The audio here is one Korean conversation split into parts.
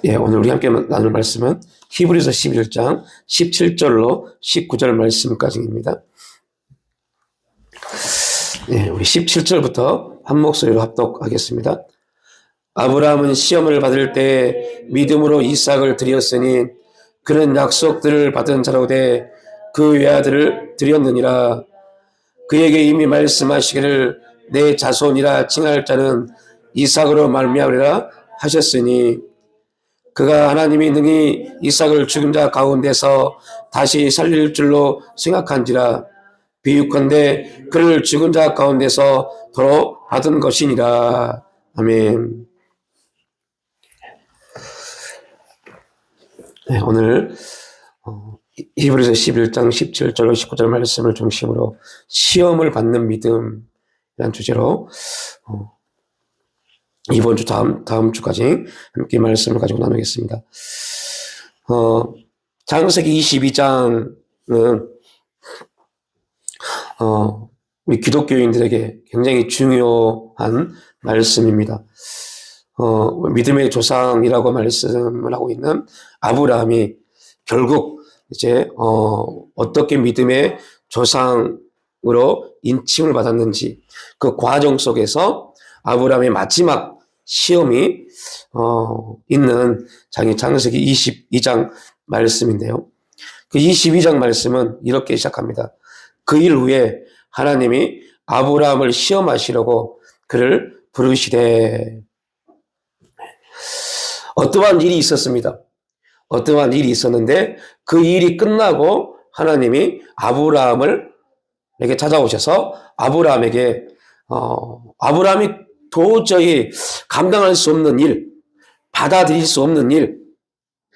예, 오늘 우리 함께 나눌 말씀은 히브리서 11장 17절로 19절 말씀까지입니다. 예, 우리 17절부터 한 목소리로 합독하겠습니다. 아브라함은 시험을 받을 때 믿음으로 이삭을 드렸으니 그는 약속들을 받은 자로 돼 그 외아들을 드렸느니라. 그에게 이미 말씀하시기를 내 자손이라 칭할 자는 이삭으로 말미암으리라 하셨으니 그가 하나님이 능히 이삭을 죽은 자 가운데서 다시 살릴 줄로 생각한지라. 비유컨대 그를 죽은 자 가운데서 도로 받은 것이니라. 아멘. 네, 오늘 히브리서 11장 17절로 19절 말씀을 중심으로 시험을 받는 믿음이라는 주제로 이번 주 다음 주까지 함께 말씀을 가지고 나누겠습니다. 창세기 22장은 우리 기독교인들에게 굉장히 중요한 말씀입니다. 믿음의 조상이라고 말씀을 하고 있는 아브라함이 결국 이제 어떻게 믿음의 조상으로 인칭을 받았는지 그 과정 속에서 아브라함의 마지막 시험이 있는 장이 창세기 22장 말씀인데요. 그 22장 말씀은 이렇게 시작합니다. 그 일 후에 하나님이 아브라함을 시험하시려고 그를 부르시되. 어떠한 일이 있었습니다. 어떠한 일이 있었는데 그 일이 끝나고 하나님이 아브라함에게 찾아오셔서 아브라함에게 아브라함이 도저히 감당할 수 없는 일, 받아들일 수 없는 일,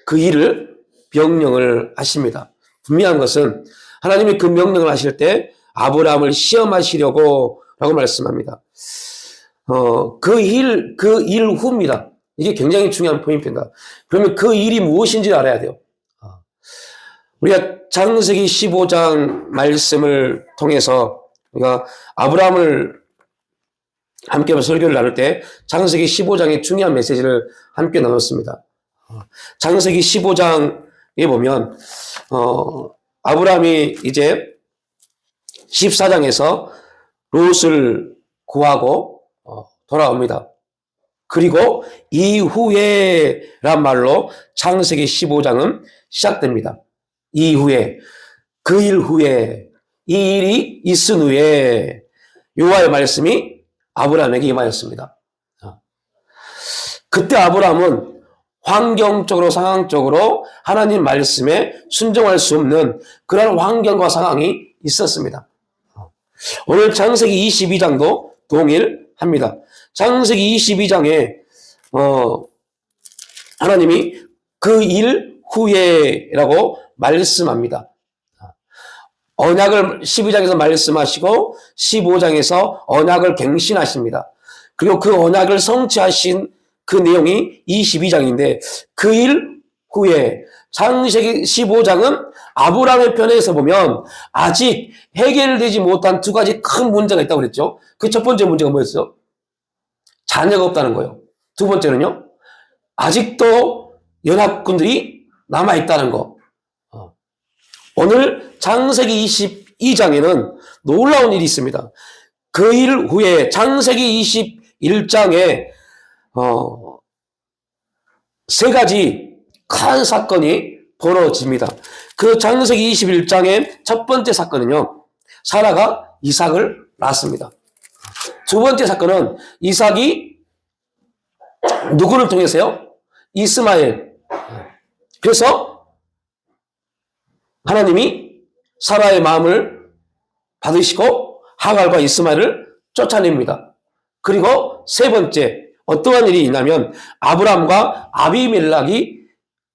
그 일을 명령을 하십니다. 분명한 것은 하나님이 그 명령을 하실 때 아브라함을 시험하시려고 라고 말씀합니다. 그 일 후입니다. 이게 굉장히 중요한 포인트입니다. 그러면 그 일이 무엇인지 알아야 돼요. 우리가 창세기 15장 말씀을 통해서 우리가 아브라함을 함께 설교를 나눌 때 창세기 15장의 중요한 메시지를 함께 나눴습니다. 창세기 15장에 보면 아브라함이 이제 14장에서 롯을 구하고 돌아옵니다. 그리고 이후에란 말로 창세기 15장은 시작됩니다. 이후에, 그 일 후에, 이 일이 있은 후에 여호와의 말씀이 아브라함에게 임하였습니다. 그때 아브라함은 환경적으로 상황적으로 하나님 말씀에 순종할 수 없는 그런 환경과 상황이 있었습니다. 오늘 창세기 22장도 동일합니다. 창세기 22장에 하나님이 그 일 후에라고 말씀합니다. 언약을 12장에서 말씀하시고 15장에서 언약을 갱신하십니다. 그리고 그 언약을 성취하신 그 내용이 22장인데 그 일 후에 창세기 15장은 아브라함의 편에서 보면 아직 해결되지 못한 두 가지 큰 문제가 있다고 그랬죠. 그 첫 번째 문제가 뭐였어요? 자녀가 없다는 거예요. 두 번째는요, 아직도 연합군들이 남아있다는 거. 오늘 창세기 22장에는 놀라운 일이 있습니다. 그 일 후에 창세기 21장에 세 가지 큰 사건이 벌어집니다. 그 창세기 21장의 첫 번째 사건은요, 사라가 이삭을 낳았습니다. 두 번째 사건은 이삭이 누구를 통해서요? 이스마엘. 그래서 하나님이 사라의 마음을 받으시고 하갈과 이스마엘을 쫓아냅니다. 그리고 세 번째 어떠한 일이 있냐면 아브라함과 아비멜렉이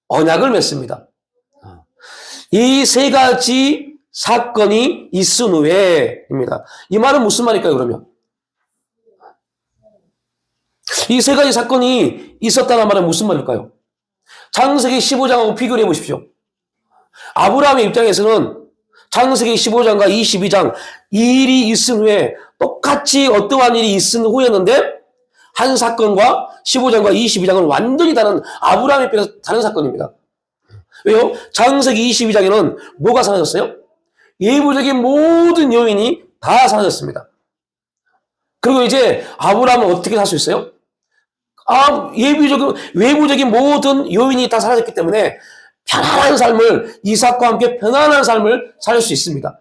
언약을 맺습니다. 이 세 가지 사건이 있은 후에입니다. 이 말은 무슨 말일까요, 그러면? 이 세 가지 사건이 있었다는 말은 무슨 말일까요? 창세기 15장하고 비교를 해보십시오. 아브라함의 입장에서는 창세기 15장과 22장 이 일이 있은 후에 똑같이 어떠한 일이 있은 후였는데 한 사건과 15장과 22장은 완전히 다른 아브라함에 비해서 다른 사건입니다. 왜요? 창세기 22장에는 뭐가 사라졌어요? 예부적인 모든 요인이 다 사라졌습니다. 그리고 이제 아브라함은 어떻게 살 수 있어요? 외부적인 모든 요인이 다 사라졌기 때문에 편안한 삶을, 이삭과 함께 편안한 삶을 살 수 있습니다.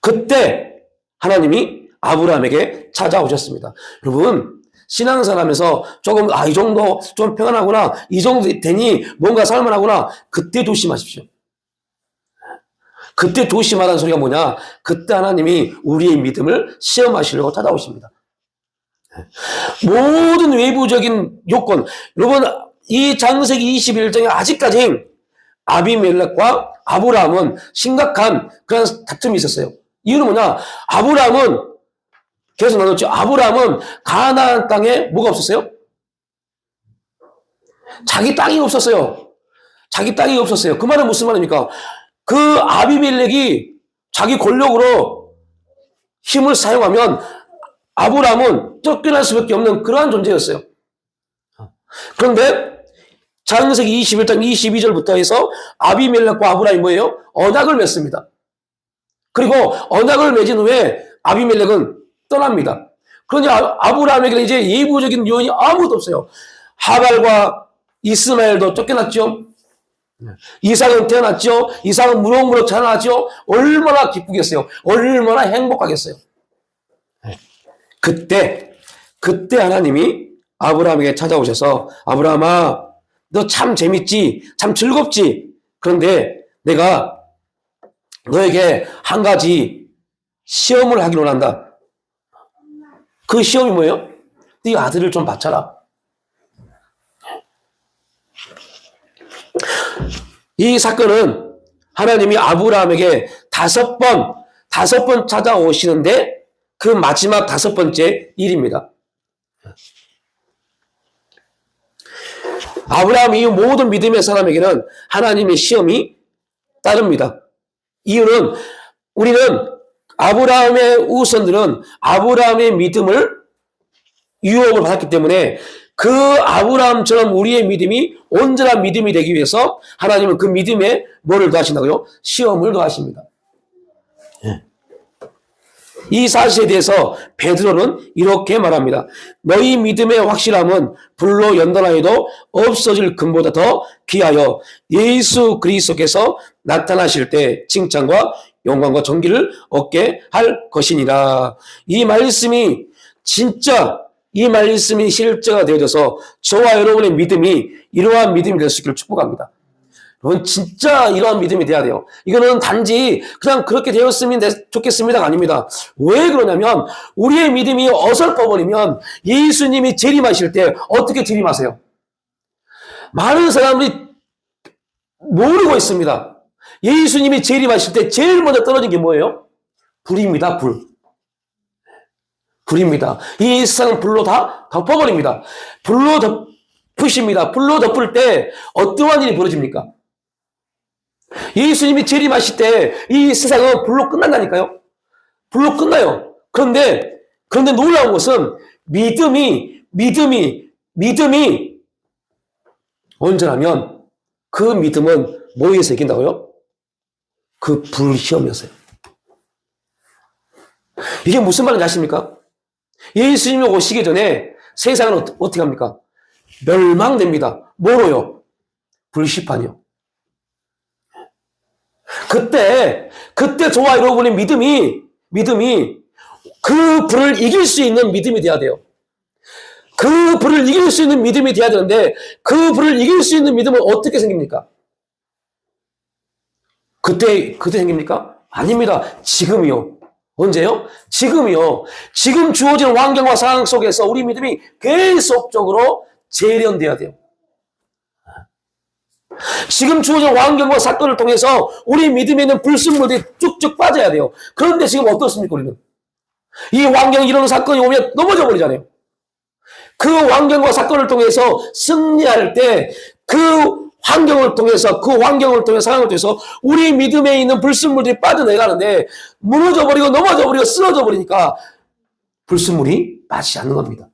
그때 하나님이 아브라함에게 찾아오셨습니다. 여러분, 신앙생활하면서 조금, 이 정도 좀 평안하구나, 이 정도 되니 뭔가 살만하구나, 그때 조심하십시오. 그때 조심하라는 소리가 뭐냐? 그때 하나님이 우리의 믿음을 시험하시려고 찾아오십니다. 모든 외부적인 요건, 여러분, 이 창세기 21장에 아직까지 아비멜렉과 아브라함은 심각한 그런 다툼이 있었어요. 이유는 뭐냐? 아브라함은 계속 나눴죠. 아브라함은 가나안 땅에 뭐가 없었어요? 자기 땅이 없었어요. 자기 땅이 없었어요. 그 말은 무슨 말입니까? 그 아비멜렉이 자기 권력으로 힘을 사용하면 아브라함은 쫓겨날 수밖에 없는 그러한 존재였어요. 그런데 창세기 21장 22절부터 해서 아비멜렉과 아브라함이 뭐예요? 언약을 맺습니다. 그리고 언약을 맺은 후에 아비멜렉은 떠납니다. 그러니 아브라함에게는 이제 예부적인 요인이 아무것도 없어요. 하갈과 이스마엘도 쫓겨났죠. 이삭은 태어났죠. 이삭은 무럭무럭 자라났죠. 얼마나 기쁘겠어요. 얼마나 행복하겠어요. 그때 하나님이 아브라함에게 찾아오셔서 아브라함아, 너 참 재밌지? 참 즐겁지? 그런데 내가 너에게 한 가지 시험을 하기로 한다. 그 시험이 뭐예요? 네 아들을 좀 바쳐라. 이 사건은 하나님이 아브라함에게 다섯 번 찾아오시는데 그 마지막 5번째 일입니다. 아브라함 이후 모든 믿음의 사람에게는 하나님의 시험이 따릅니다. 이유는 우리는 아브라함의 후손들은 아브라함의 믿음을 유혹을 받았기 때문에 그 아브라함처럼 우리의 믿음이 온전한 믿음이 되기 위해서 하나님은 그 믿음에 뭐를 더하신다고요? 시험을 더하십니다. 이 사실에 대해서 베드로는 이렇게 말합니다. 너희 믿음의 확실함은 불로 연단하여도 없어질 금보다 더 귀하여 예수 그리스도께서 나타나실 때 칭찬과 영광과 존귀를 얻게 할 것이니라. 이 말씀이 실제가 되어져서 저와 여러분의 믿음이 이러한 믿음이 될 수 있기를 축복합니다. 여러분 진짜 이러한 믿음이 돼야 돼요. 이거는 단지 그냥 그렇게 되었으면 좋겠습니다가 아닙니다. 왜 그러냐면 우리의 믿음이 어설퍼버리면 예수님이 재림하실 때 어떻게 재림하세요? 많은 사람들이 모르고 있습니다. 예수님이 재림하실 때 제일 먼저 떨어진 게 뭐예요? 불입니다. 불입니다. 이 세상은 불로 다 덮어버립니다. 불로 덮으십니다. 불로 덮을 때 어떠한 일이 벌어집니까? 예수님이 재림하실 때 이 세상은 불로 끝난다니까요. 불로 끝나요. 그런데 놀라운 것은 믿음이 온전하면 그 믿음은 뭐에서 이긴다고요? 그 불시험이었어요. 이게 무슨 말인지 아십니까? 예수님이 오시기 전에 세상은 어떻게 합니까? 멸망됩니다. 뭐로요? 불시판이요. 그때 저와 여러분의 믿음이 그 불을 이길 수 있는 믿음이 돼야 돼요. 그 불을 이길 수 있는 믿음이 돼야 되는데 그 불을 이길 수 있는 믿음은 어떻게 생깁니까? 그때 생깁니까? 아닙니다. 지금이요. 언제요? 지금이요. 지금 주어진 환경과 상황 속에서 우리 믿음이 계속적으로 재련돼야 돼요. 지금 주어진 환경과 사건을 통해서 우리 믿음에 있는 불순물들이 쭉쭉 빠져야 돼요. 그런데 지금 어떻습니까, 우리는? 이 환경이 이런 사건이 오면 넘어져 버리잖아요. 그 환경과 사건을 통해서 승리할 때 그 환경을 통해서 상황을 통해서 우리 믿음에 있는 불순물들이 빠져나가는데 무너져 버리고 넘어져 버리고 쓰러져 버리니까 불순물이 빠지지 않는 겁니다.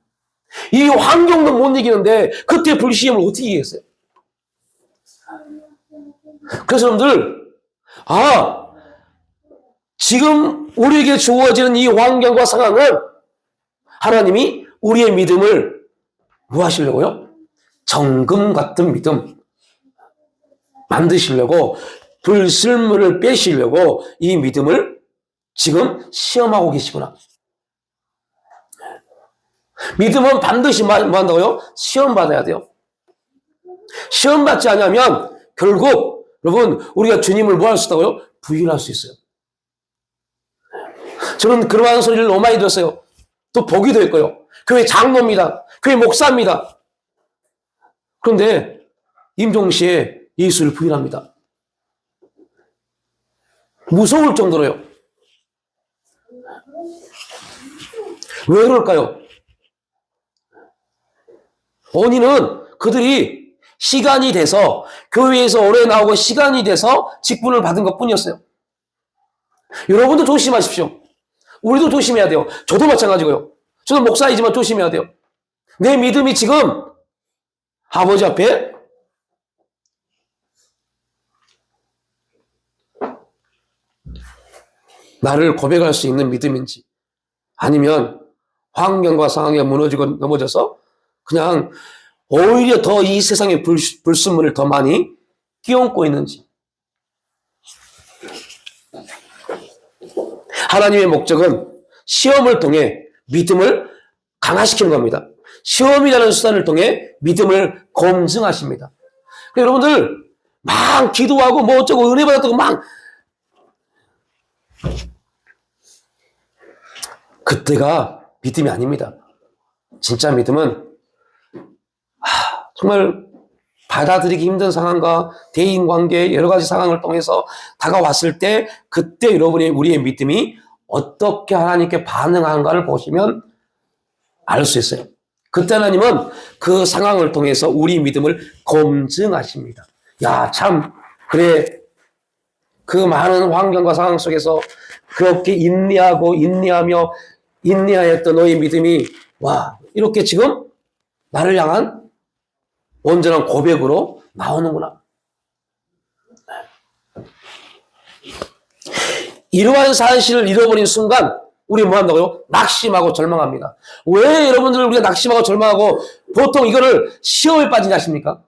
이 환경도 못 이기는데 그때 불시험을 어떻게 이기겠어요? 그래서 여러분들, 지금 우리에게 주어지는 이 환경과 상황은 하나님이 우리의 믿음을 뭐 하시려고요? 정금 같은 믿음 만드시려고, 불순물을 빼시려고 이 믿음을 지금 시험하고 계시구나. 믿음은 반드시 뭐 한다고요? 시험 받아야 돼요. 시험 받지 않으면 결국 여러분 우리가 주님을 뭐 할 수 있다고요? 부인할 수 있어요. 저는 그러한 소리를 너무 많이 들었어요. 또 보기도 했고요. 교회 장로입니다. 교회 목사입니다. 그런데 임종시에 예수를 부인합니다. 무서울 정도로요. 왜 그럴까요? 원인은 그들이 시간이 돼서, 교회에서 오래 나오고 시간이 돼서 직분을 받은 것 뿐이었어요. 여러분도 조심하십시오. 우리도 조심해야 돼요. 저도 마찬가지고요. 저도 목사이지만 조심해야 돼요. 내 믿음이 지금 아버지 앞에 나를 고백할 수 있는 믿음인지, 아니면 환경과 상황에 무너지고 넘어져서 그냥 오히려 더 이 세상의 불순물을 더 많이 끼얹고 있는지. 하나님의 목적은 시험을 통해 믿음을 강화시키는 겁니다. 시험이라는 수단을 통해 믿음을 검증하십니다. 여러분들 막 기도하고 뭐 어쩌고 은혜 받았다고 막, 그때가 믿음이 아닙니다. 진짜 믿음은 정말 받아들이기 힘든 상황과 대인관계 여러 가지 상황을 통해서 다가왔을 때, 그때 여러분의 우리의 믿음이 어떻게 하나님께 반응하는가를 보시면 알 수 있어요. 그때 하나님은 그 상황을 통해서 우리 믿음을 검증하십니다. 야, 참 그래, 그 많은 환경과 상황 속에서 그렇게 인내하였던 너의 믿음이 이렇게 지금 나를 향한 온전한 고백으로 나오는구나. 이러한 사실을 잃어버린 순간 우리 뭐 한다고요? 낙심하고 절망합니다. 왜 여러분들 우리가 낙심하고 절망하고 보통 이거를 시험에 빠지냐 하십니까?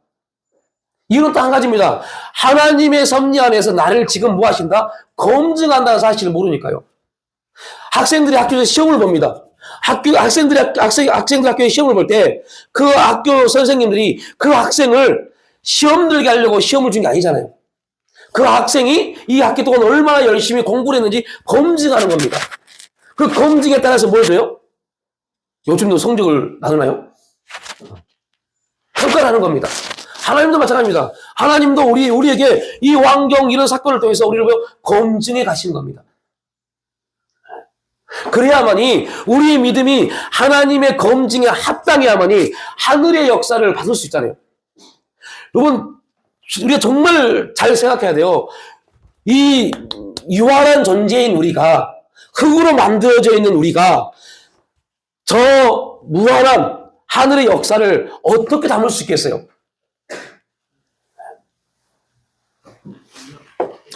이유는 또 한 가지입니다. 하나님의 섭리 안에서 나를 지금 뭐 하신다? 검증한다는 사실을 모르니까요. 학생들이 학교에서 시험을 봅니다. 학생들 학교에 시험을 볼 때 그 학교 선생님들이 그 학생을 시험 들게 하려고 시험을 준 게 아니잖아요. 그 학생이 이 학기 동안 얼마나 열심히 공부를 했는지 검증하는 겁니다. 그 검증에 따라서 뭘 줘요? 요즘도 성적을 나누나요? 평가를 하는 겁니다. 하나님도 마찬가지입니다. 하나님도 우리에게 이 환경, 이런 사건을 통해서 우리를 검증해 가시는 겁니다. 그래야만이 우리의 믿음이 하나님의 검증에 합당해야만이 하늘의 역사를 받을 수 있잖아요. 여러분, 우리가 정말 잘 생각해야 돼요. 이 유한한 존재인 우리가, 흙으로 만들어져 있는 우리가 저 무한한 하늘의 역사를 어떻게 담을 수 있겠어요?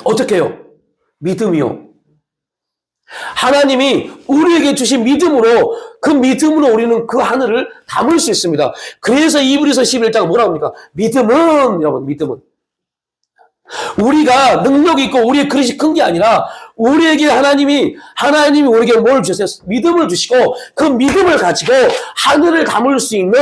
어떻게 해요? 믿음이요. 하나님이 우리에게 주신 믿음으로, 그 믿음으로 우리는 그 하늘을 담을 수 있습니다. 그래서 이브리서 11장은 뭐라고 합니까? 믿음은, 여러분, 믿음은. 우리가 능력이 있고 우리의 그릇이 큰 게 아니라 우리에게 하나님이 우리에게 뭘 주셨어요? 믿음을 주시고 그 믿음을 가지고 하늘을 담을 수 있는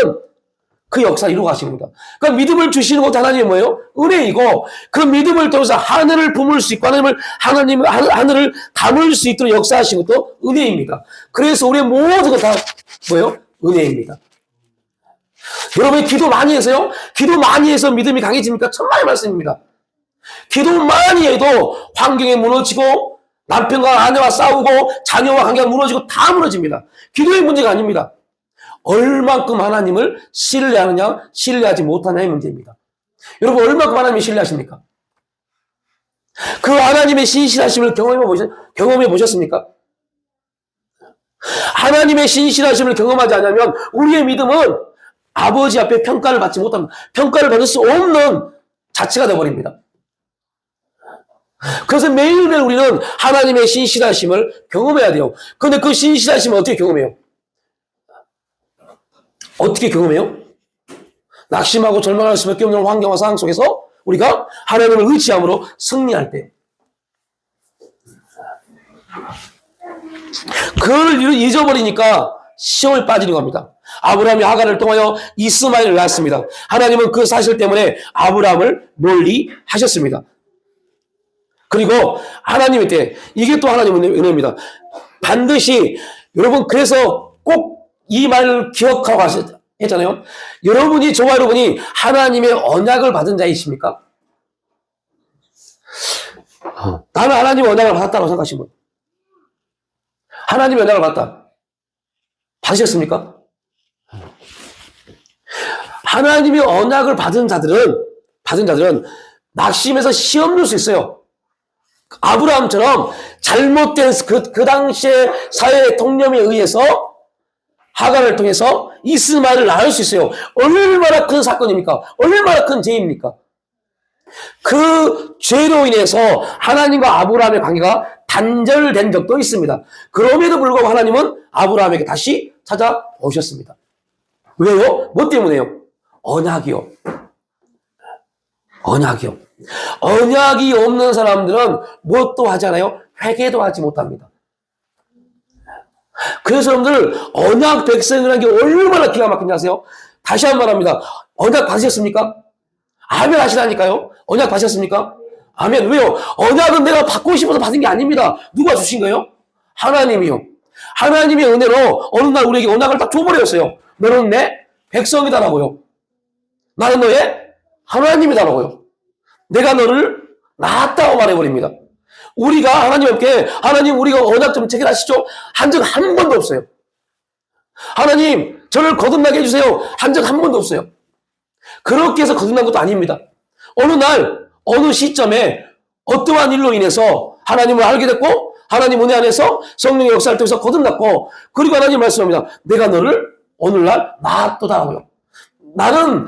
그 역사를 이루어 가시는 겁니다. 그러니까 믿음을 주시는 것도 하나님이 뭐예요? 은혜이고, 그 믿음을 통해서 하늘을 품을 수 있고 하늘을 담을 수 있도록 역사하시는 것도 은혜입니다. 그래서 우리의 모든 것 다 뭐예요? 은혜입니다. 여러분이 기도 많이 해서요? 기도 많이 해서 믿음이 강해집니까? 천만의 말씀입니다. 기도 많이 해도 환경에 무너지고 남편과 아내와 싸우고 자녀와 관계가 무너지고 다 무너집니다. 기도의 문제가 아닙니다. 얼만큼 하나님을 신뢰하느냐, 신뢰하지 못하냐의 문제입니다. 여러분, 얼만큼 하나님을 신뢰하십니까? 그 하나님의 신실하심을 경험해 보셨습니까? 하나님의 신실하심을 경험하지 않으면 우리의 믿음은 아버지 앞에 평가를 받지 못합니다. 평가를 받을 수 없는 자체가 되어버립니다. 그래서 매일매일 우리는 하나님의 신실하심을 경험해야 돼요. 그런데 그 신실하심을 어떻게 경험해요? 어떻게 경험해요? 낙심하고 절망할 수밖에 없는 환경과 상황 속에서 우리가 하나님을 의지함으로 승리할 때, 그걸 잊어버리니까 시험에 빠지는 겁니다. 아브라함이 하갈을 통하여 이스마엘을 낳았습니다. 하나님은 그 사실 때문에 아브라함을 멀리 하셨습니다. 그리고 하나님의 때, 이게 또 하나님의 은혜입니다. 반드시, 여러분, 그래서 꼭 이 말을 기억하고 했잖아요. 여러분이, 저와 여러분이 하나님의 언약을 받은 자이십니까? 나는 하나님의 언약을 받았다고 생각하신 분. 하나님의 언약을 받았다. 받으셨습니까? 하나님의 언약을 받은 자들은 낙심해서 시험 줄 수 있어요. 아브라함처럼 잘못된 그 당시의 사회의 통념에 의해서 하갈을 통해서 이스마엘을 낳을 수 있어요. 얼마나 큰 사건입니까? 얼마나 큰 죄입니까? 그 죄로 인해서 하나님과 아브라함의 관계가 단절된 적도 있습니다. 그럼에도 불구하고 하나님은 아브라함에게 다시 찾아오셨습니다. 왜요? 뭐 때문에요? 언약이요. 언약이요. 언약이 없는 사람들은 무엇도 하지 않아요? 회개도 하지 못합니다. 그래서 여러분들, 언약 백성이라는 게 얼마나 기가 막힌지 아세요? 다시 한 번 합니다. 언약 받으셨습니까? 아멘 하시라니까요. 언약 받으셨습니까? 아멘. 왜요? 언약은 내가 받고 싶어서 받은 게 아닙니다. 누가 주신 거예요? 하나님이요. 하나님의 은혜로 어느 날 우리에게 언약을 딱 줘버렸어요. 너는 내 백성이다라고요. 나는 너의 하나님이다라고요. 내가 너를 낳았다고 말해버립니다. 우리가 하나님 앞에, 하나님 우리가 언약 좀 체결하시죠? 한 적 한 번도 없어요. 하나님 저를 거듭나게 해주세요. 한 적 한 번도 없어요. 그렇게 해서 거듭난 것도 아닙니다. 어느 날 어느 시점에 어떠한 일로 인해서 하나님을 알게 됐고 하나님 은혜 안에서 성령의 역사를 통해서 거듭났고, 그리고 하나님 말씀합니다. 내가 너를 오늘날 낳았도다라고요. 나는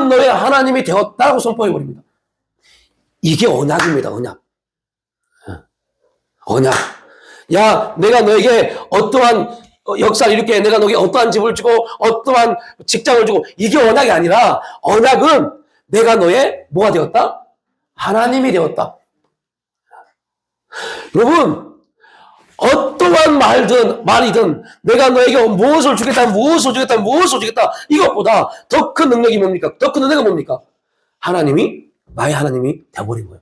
너의 하나님이 되었다라고 선포해버립니다. 이게 언약입니다. 언약. 야, 내가 너에게 어떠한 역사를 일으켜, 내가 너에게 어떠한 집을 주고 어떠한 직장을 주고, 이게 언약이 아니라, 언약은 내가 너의 뭐가 되었다? 하나님이 되었다. 여러분, 어떠한 말이든 내가 너에게 무엇을 주겠다, 이것보다 더 큰 능력이 뭡니까? 더 큰 은혜가 뭡니까? 하나님이 나의 하나님이 되어버린 거예요.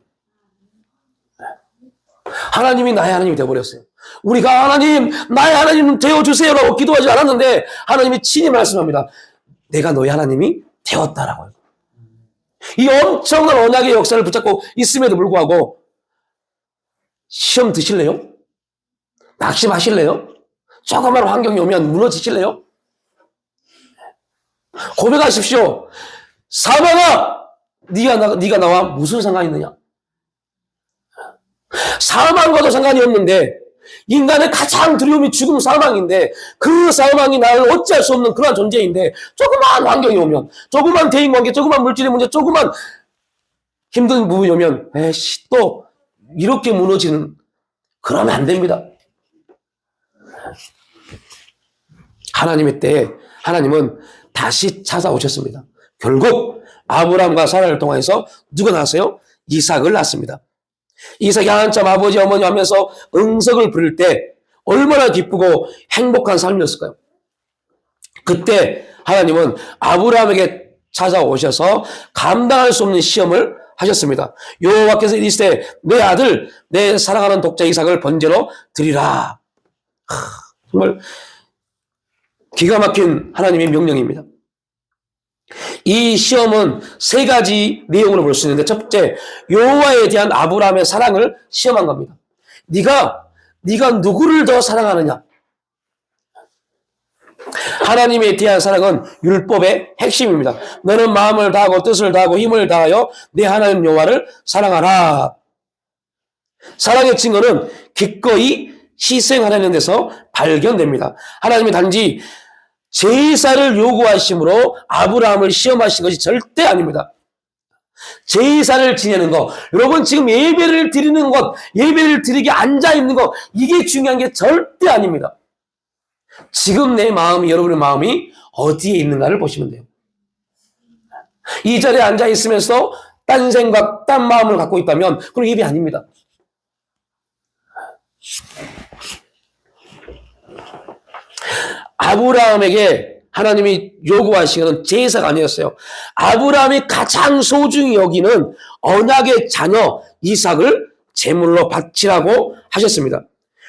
하나님이 나의 하나님이 되어버렸어요. 우리가 하나님, 나의 하나님 되어주세요라고 기도하지 않았는데 하나님이 친히 말씀합니다. 내가 너의 하나님이 되었다라고요. 이 엄청난 언약의 역사를 붙잡고 있음에도 불구하고 시험 드실래요? 낙심하실래요? 조그만 환경이 오면 무너지실래요? 고백하십시오. 사망아, 네가 나와 무슨 상관이 있느냐? 사망과도 상관이 없는데, 인간의 가장 두려움이 죽음, 사망인데, 그 사망이 나를 어찌할 수 없는 그러한 존재인데, 조그만 환경이 오면, 조그만 대인관계, 조그만 물질의 문제, 조그만 힘든 부분이 오면, 또 이렇게 무너지는, 그러면 안 됩니다. 하나님의 때에 하나님은 다시 찾아오셨습니다. 결국 아브라함과 사라를 통해서 누가 낳았어요? 이삭을 낳았습니다. 이삭이 한참 아버지 어머니 하면서 응석을 부릴 때 얼마나 기쁘고 행복한 삶이었을까요? 그때 하나님은 아브라함에게 찾아오셔서 감당할 수 없는 시험을 하셨습니다. 여호와께서 이르시되 내 아들 내 사랑하는 독자 이삭을 번제로 드리라. 정말 기가 막힌 하나님의 명령입니다. 이 시험은 세 가지 내용으로 볼 수 있는데, 첫째, 여호와에 대한 아브라함의 사랑을 시험한 겁니다. 네가 누구를 더 사랑하느냐? 하나님에 대한 사랑은 율법의 핵심입니다. 너는 마음을 다하고 뜻을 다하고 힘을 다하여 내 하나님 여호와를 사랑하라. 사랑의 증거는 기꺼이 희생하려는 데서 발견됩니다. 하나님이 단지 제사를 요구하심으로 아브라함을 시험하신 것이 절대 아닙니다. 제사를 지내는 것, 여러분 지금 예배를 드리는 것, 예배를 드리게 앉아있는 것, 이게 중요한 게 절대 아닙니다. 지금 내 마음이, 여러분의 마음이 어디에 있는가를 보시면 돼요. 이 자리에 앉아있으면서 딴 생각, 딴 마음을 갖고 있다면 그건 예배 아닙니다. 아브라함에게 하나님이 요구하신 것은 제사가 아니었어요. 아브라함이 가장 소중히 여기는 언약의 자녀 이삭을 제물로 바치라고 하셨습니다.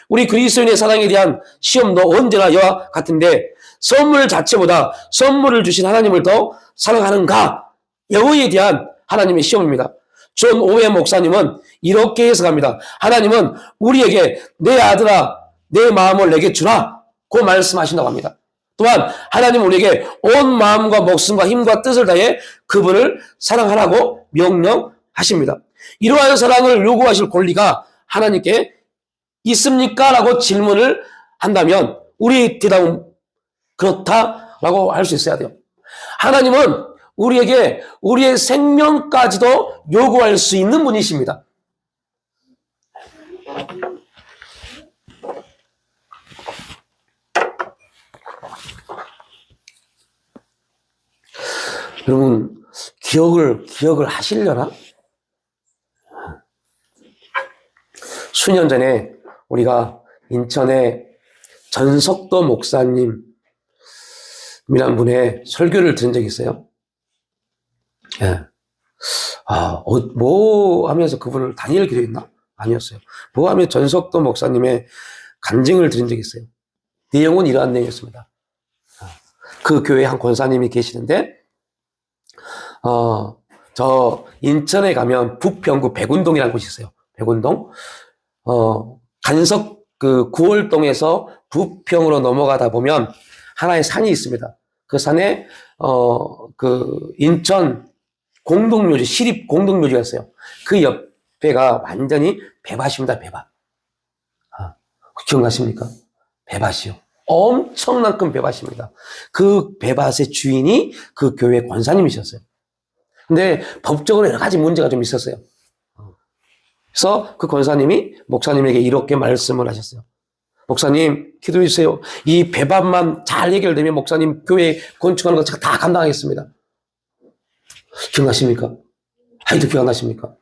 우리 그리스도인의 사랑에 대한 시험도 언제나 이와 같은데 선물 자체보다 선물을 주신 하나님을 더 사랑하는가? 여기에 대한 하나님의 시험입니다. 존 오웬 목사님은 이렇게 해석합니다. 하나님은 우리에게 내 아들아 내 마음을 내게 주라 고 말씀하신다고 합니다. 또한 하나님은 우리에게 온 마음과 목숨과 힘과 뜻을 다해 그분을 사랑하라고 명령하십니다. 이러한 사랑을 요구하실 권리가 하나님께 있습니까? 라고 질문을 한다면 우리 대답은 그렇다라고 할 수 있어야 돼요. 하나님은 우리에게 우리의 생명까지도 요구할 수 있는 분이십니다. 여러분 기억을 하시려나? 수년 전에 우리가 인천에 전석도 목사님이란 분의 설교를 들은 적이 있어요. 예. 뭐 하면서 그분을 다니엘 기도했나? 아니었어요. 뭐 하면 전석도 목사님의 간증을 들은 적이 있어요. 내용은 이러한 내용이었습니다. 그 교회 한 권사님이 계시는데, 저 인천에 가면 북평구 백운동이라는 곳이 있어요. 백운동. 간석 그 구월동에서 부평으로 넘어가다 보면 하나의 산이 있습니다. 그 산에 그 인천 공동묘지, 시립 공동묘지가 있어요. 그 옆에가 완전히 배밭입니다, 배밭. 기억나십니까? 배밭이요. 엄청난 큰 배밭입니다. 그 배밭의 주인이 그 교회 권사님이셨어요. 근데 법적으로 여러 가지 문제가 좀 있었어요. 그래서 그 권사님이 목사님에게 이렇게 말씀을 하셨어요. 목사님, 기도해 주세요. 이 배밭만 잘 해결되면 목사님 교회 건축하는 거 제가 다 감당하겠습니다. 기억나십니까? 아이도 기억나십니까?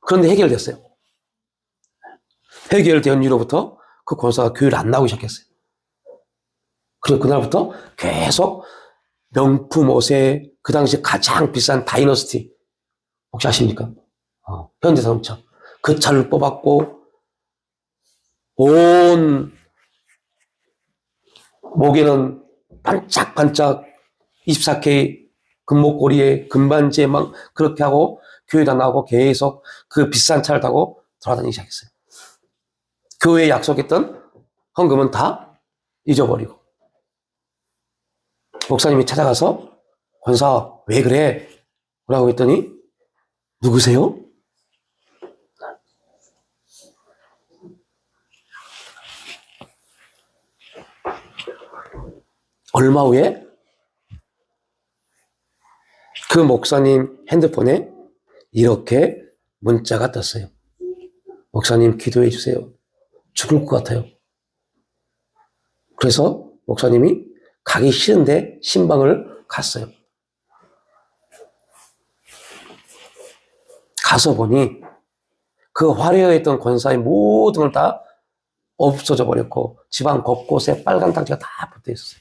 그런데 해결됐어요. 해결된 이후로부터 그 권사가 교회를 안 나오기 시작했어요. 그리고 그날부터 계속 명품 옷에 그 당시 가장 비싼 다이너스티 혹시 아십니까? 현대자동차. 그 차를 뽑았고 온 목에는 반짝반짝 24K 금목걸이에 금반지에 막 그렇게 하고 교회다 나오고 계속 그 비싼 차를 타고 돌아다니기 시작했어요. 교회에 약속했던 헌금은 다 잊어버리고 목사님이 찾아가서 권사 왜 그래? 라고 했더니 누구세요? 얼마 후에 그 목사님 핸드폰에 이렇게 문자가 떴어요. 목사님 기도해 주세요. 죽을 것 같아요. 그래서 목사님이 가기 싫은데 신방을 갔어요. 가서 보니 그 화려했던 권사의 모든 걸 다 없어져 버렸고 집안 곳곳에 빨간 땅지가 다 붙어 있었어요.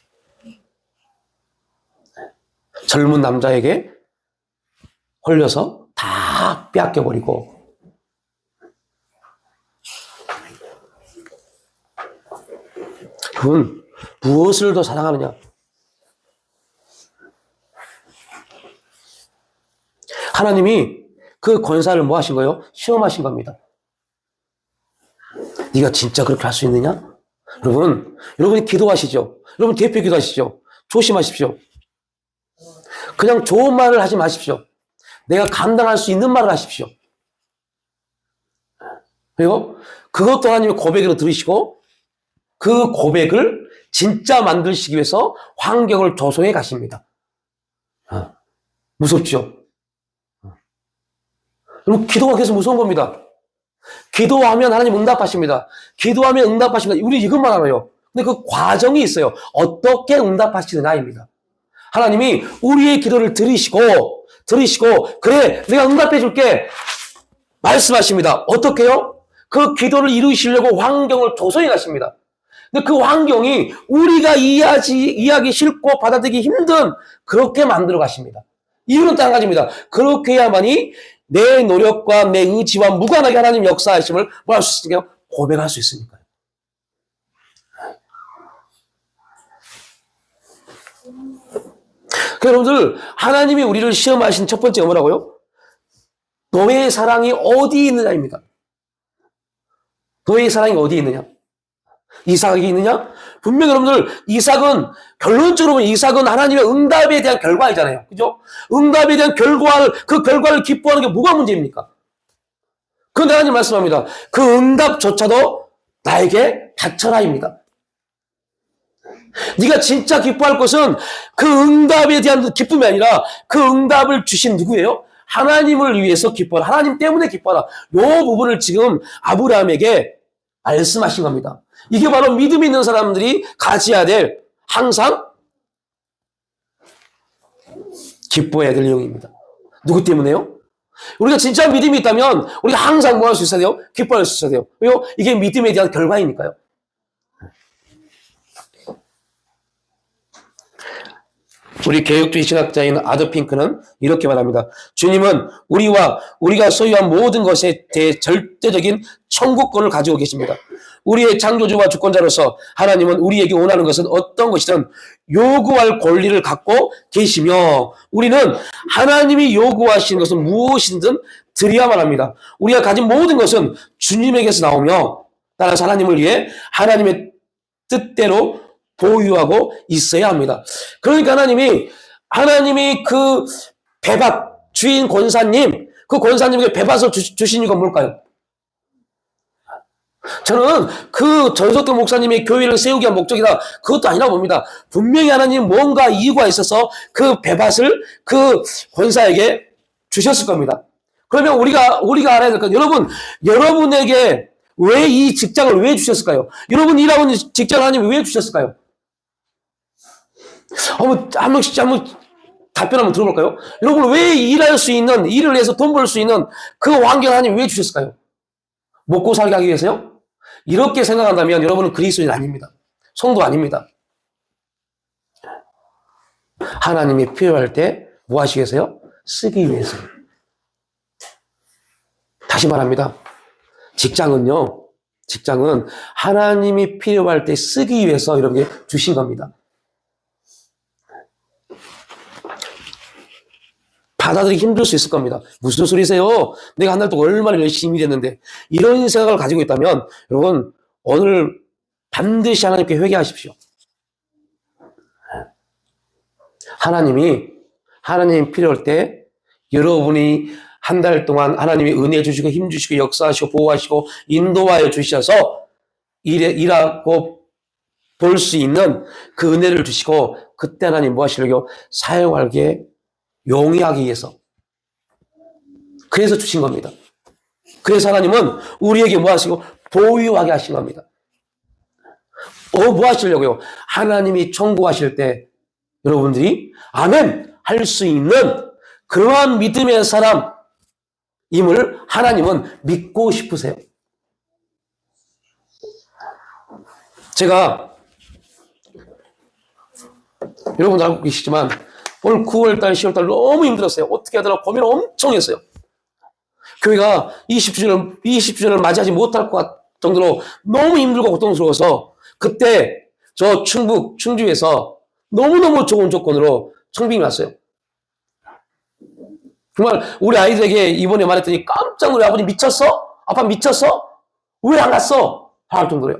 젊은 남자에게 홀려서 다 빼앗겨버리고 그건 무엇을 더 사랑하느냐? 하나님이 그 권사를 뭐 하신 거예요? 시험하신 겁니다. 네가 진짜 그렇게 할 수 있느냐? 여러분이 기도하시죠. 여러분 대표 기도하시죠. 조심하십시오. 그냥 좋은 말을 하지 마십시오. 내가 감당할 수 있는 말을 하십시오. 그리고 그것도 하나님의 고백으로 들으시고 그 고백을 진짜 만드시기 위해서 환경을 조성해 가십니다. 무섭죠? 여러분, 기도가 그래서 무서운 겁니다. 기도하면 하나님 응답하십니다. 기도하면 응답하십니다. 우리 이것만 알아요. 근데 그 과정이 있어요. 어떻게 응답하시느냐입니다. 하나님이 우리의 기도를 들으시고, 그래, 내가 응답해 줄게. 말씀하십니다. 어떻게요? 그 기도를 이루시려고 환경을 조성해 가십니다. 근데 그 환경이 우리가 이해하기 싫고 받아들이기 힘든 그렇게 만들어 가십니다. 이유는 딱 한 가지입니다. 그렇게 해야만이 내 노력과 내 의지와 무관하게 하나님 역사하심을 뭐 할 수 있으니까요? 고백할 수 있으니까요. 여러분들, 하나님이 우리를 시험하신 첫 번째가 뭐라고요? 너의 사랑이 어디 있느냐입니다. 너의 사랑이 어디 있느냐? 이삭이 있느냐? 분명히 여러분들, 결론적으로 보면 이삭은 하나님의 응답에 대한 결과이잖아요. 그죠? 응답에 대한 그 결과를 기뻐하는 게 뭐가 문제입니까? 그런데 하나님 말씀합니다. 그 응답조차도 나에게 바쳐라입니다. 네가 진짜 기뻐할 것은 그 응답에 대한 기쁨이 아니라 그 응답을 주신 누구예요? 하나님을 위해서 기뻐하라. 하나님 때문에 기뻐하라. 이 부분을 지금 아브라함에게 말씀하신 겁니다. 이게 바로 믿음 있는 사람들이 가져야 될 항상 기뻐해야 될 내용입니다. 누구 때문에요? 우리가 진짜 믿음이 있다면 우리가 항상 뭐 할 수 있어야 돼요? 기뻐할 수 있어야 돼요. 왜요? 이게 믿음에 대한 결과이니까요. 우리 개혁주의 신학자인 아더 핑크는 이렇게 말합니다. 주님은 우리가 소유한 모든 것에 대해 절대적인 청구권을 가지고 계십니다. 우리의 창조주와 주권자로서 하나님은 우리에게 원하는 것은 어떤 것이든 요구할 권리를 갖고 계시며 우리는 하나님이 요구하시는 것은 무엇이든 드려야만 합니다. 우리가 가진 모든 것은 주님에게서 나오며 따라서 하나님을 위해 하나님의 뜻대로 보유하고 있어야 합니다. 그러니까 하나님이 그 배밭 주인 권사님, 그 권사님에게 배밭을 주신 이유가 뭘까요? 저는 그 전석도 목사님이 교회를 세우기 위한 목적이다. 그것도 아니라 봅니다. 분명히 하나님 뭔가 이유가 있어서 그 배밭을 그 권사에게 주셨을 겁니다. 그러면 우리가 알아야 될 것, 여러분에게 왜 이 직장을 왜 주셨을까요? 여러분 일하고 있는 직장을 하나님이 왜 주셨을까요? 한번 답변 한번 들어볼까요? 여러분 왜 일을 해서 돈 벌 수 있는 그 환경 하나님 왜 주셨을까요? 먹고 살게 하기 위해서요? 이렇게 생각한다면 여러분은 그리스도인 아닙니다. 성도 아닙니다. 하나님이 필요할 때 뭐 하시기 위해서요? 쓰기 위해서요. 다시 말합니다. 직장은 하나님이 필요할 때 쓰기 위해서 이렇게 주신 겁니다. 받아들이기 힘들 수 있을 겁니다. 무슨 소리세요? 내가 한 달 동안 얼마나 열심히 일했는데 이런 생각을 가지고 있다면 여러분 오늘 반드시 하나님께 회개하십시오. 하나님이 필요할 때 여러분이 한 달 동안 하나님이 은혜 주시고 힘 주시고 역사하시고 보호하시고 인도하여 주셔서 일하고 볼 수 있는 그 은혜를 주시고 그때 하나님 뭐 하시려고? 사용하게 용이하기 위해서. 그래서 주신 겁니다. 그래서 하나님은 우리에게 뭐 하시고? 보유하게 하신 겁니다. 뭐 하시려고요? 하나님이 청구하실 때 여러분들이 아멘! 할 수 있는 그러한 믿음의 사람임을 하나님은 믿고 싶으세요. 제가 여러분 알고 계시지만 올 9월달, 10월달 너무 힘들었어요. 어떻게 하더라 고민을 엄청 했어요. 교회가 20주년을 맞이하지 못할 것 정도로 너무 힘들고 고통스러워서 그때 저 충주에서 너무너무 좋은 조건으로 청빙이 왔어요. 정말 우리 아이들에게 이번에 말했더니 깜짝 놀래. 아버지 미쳤어? 아빠 미쳤어? 왜 안 갔어? 할 정도로요.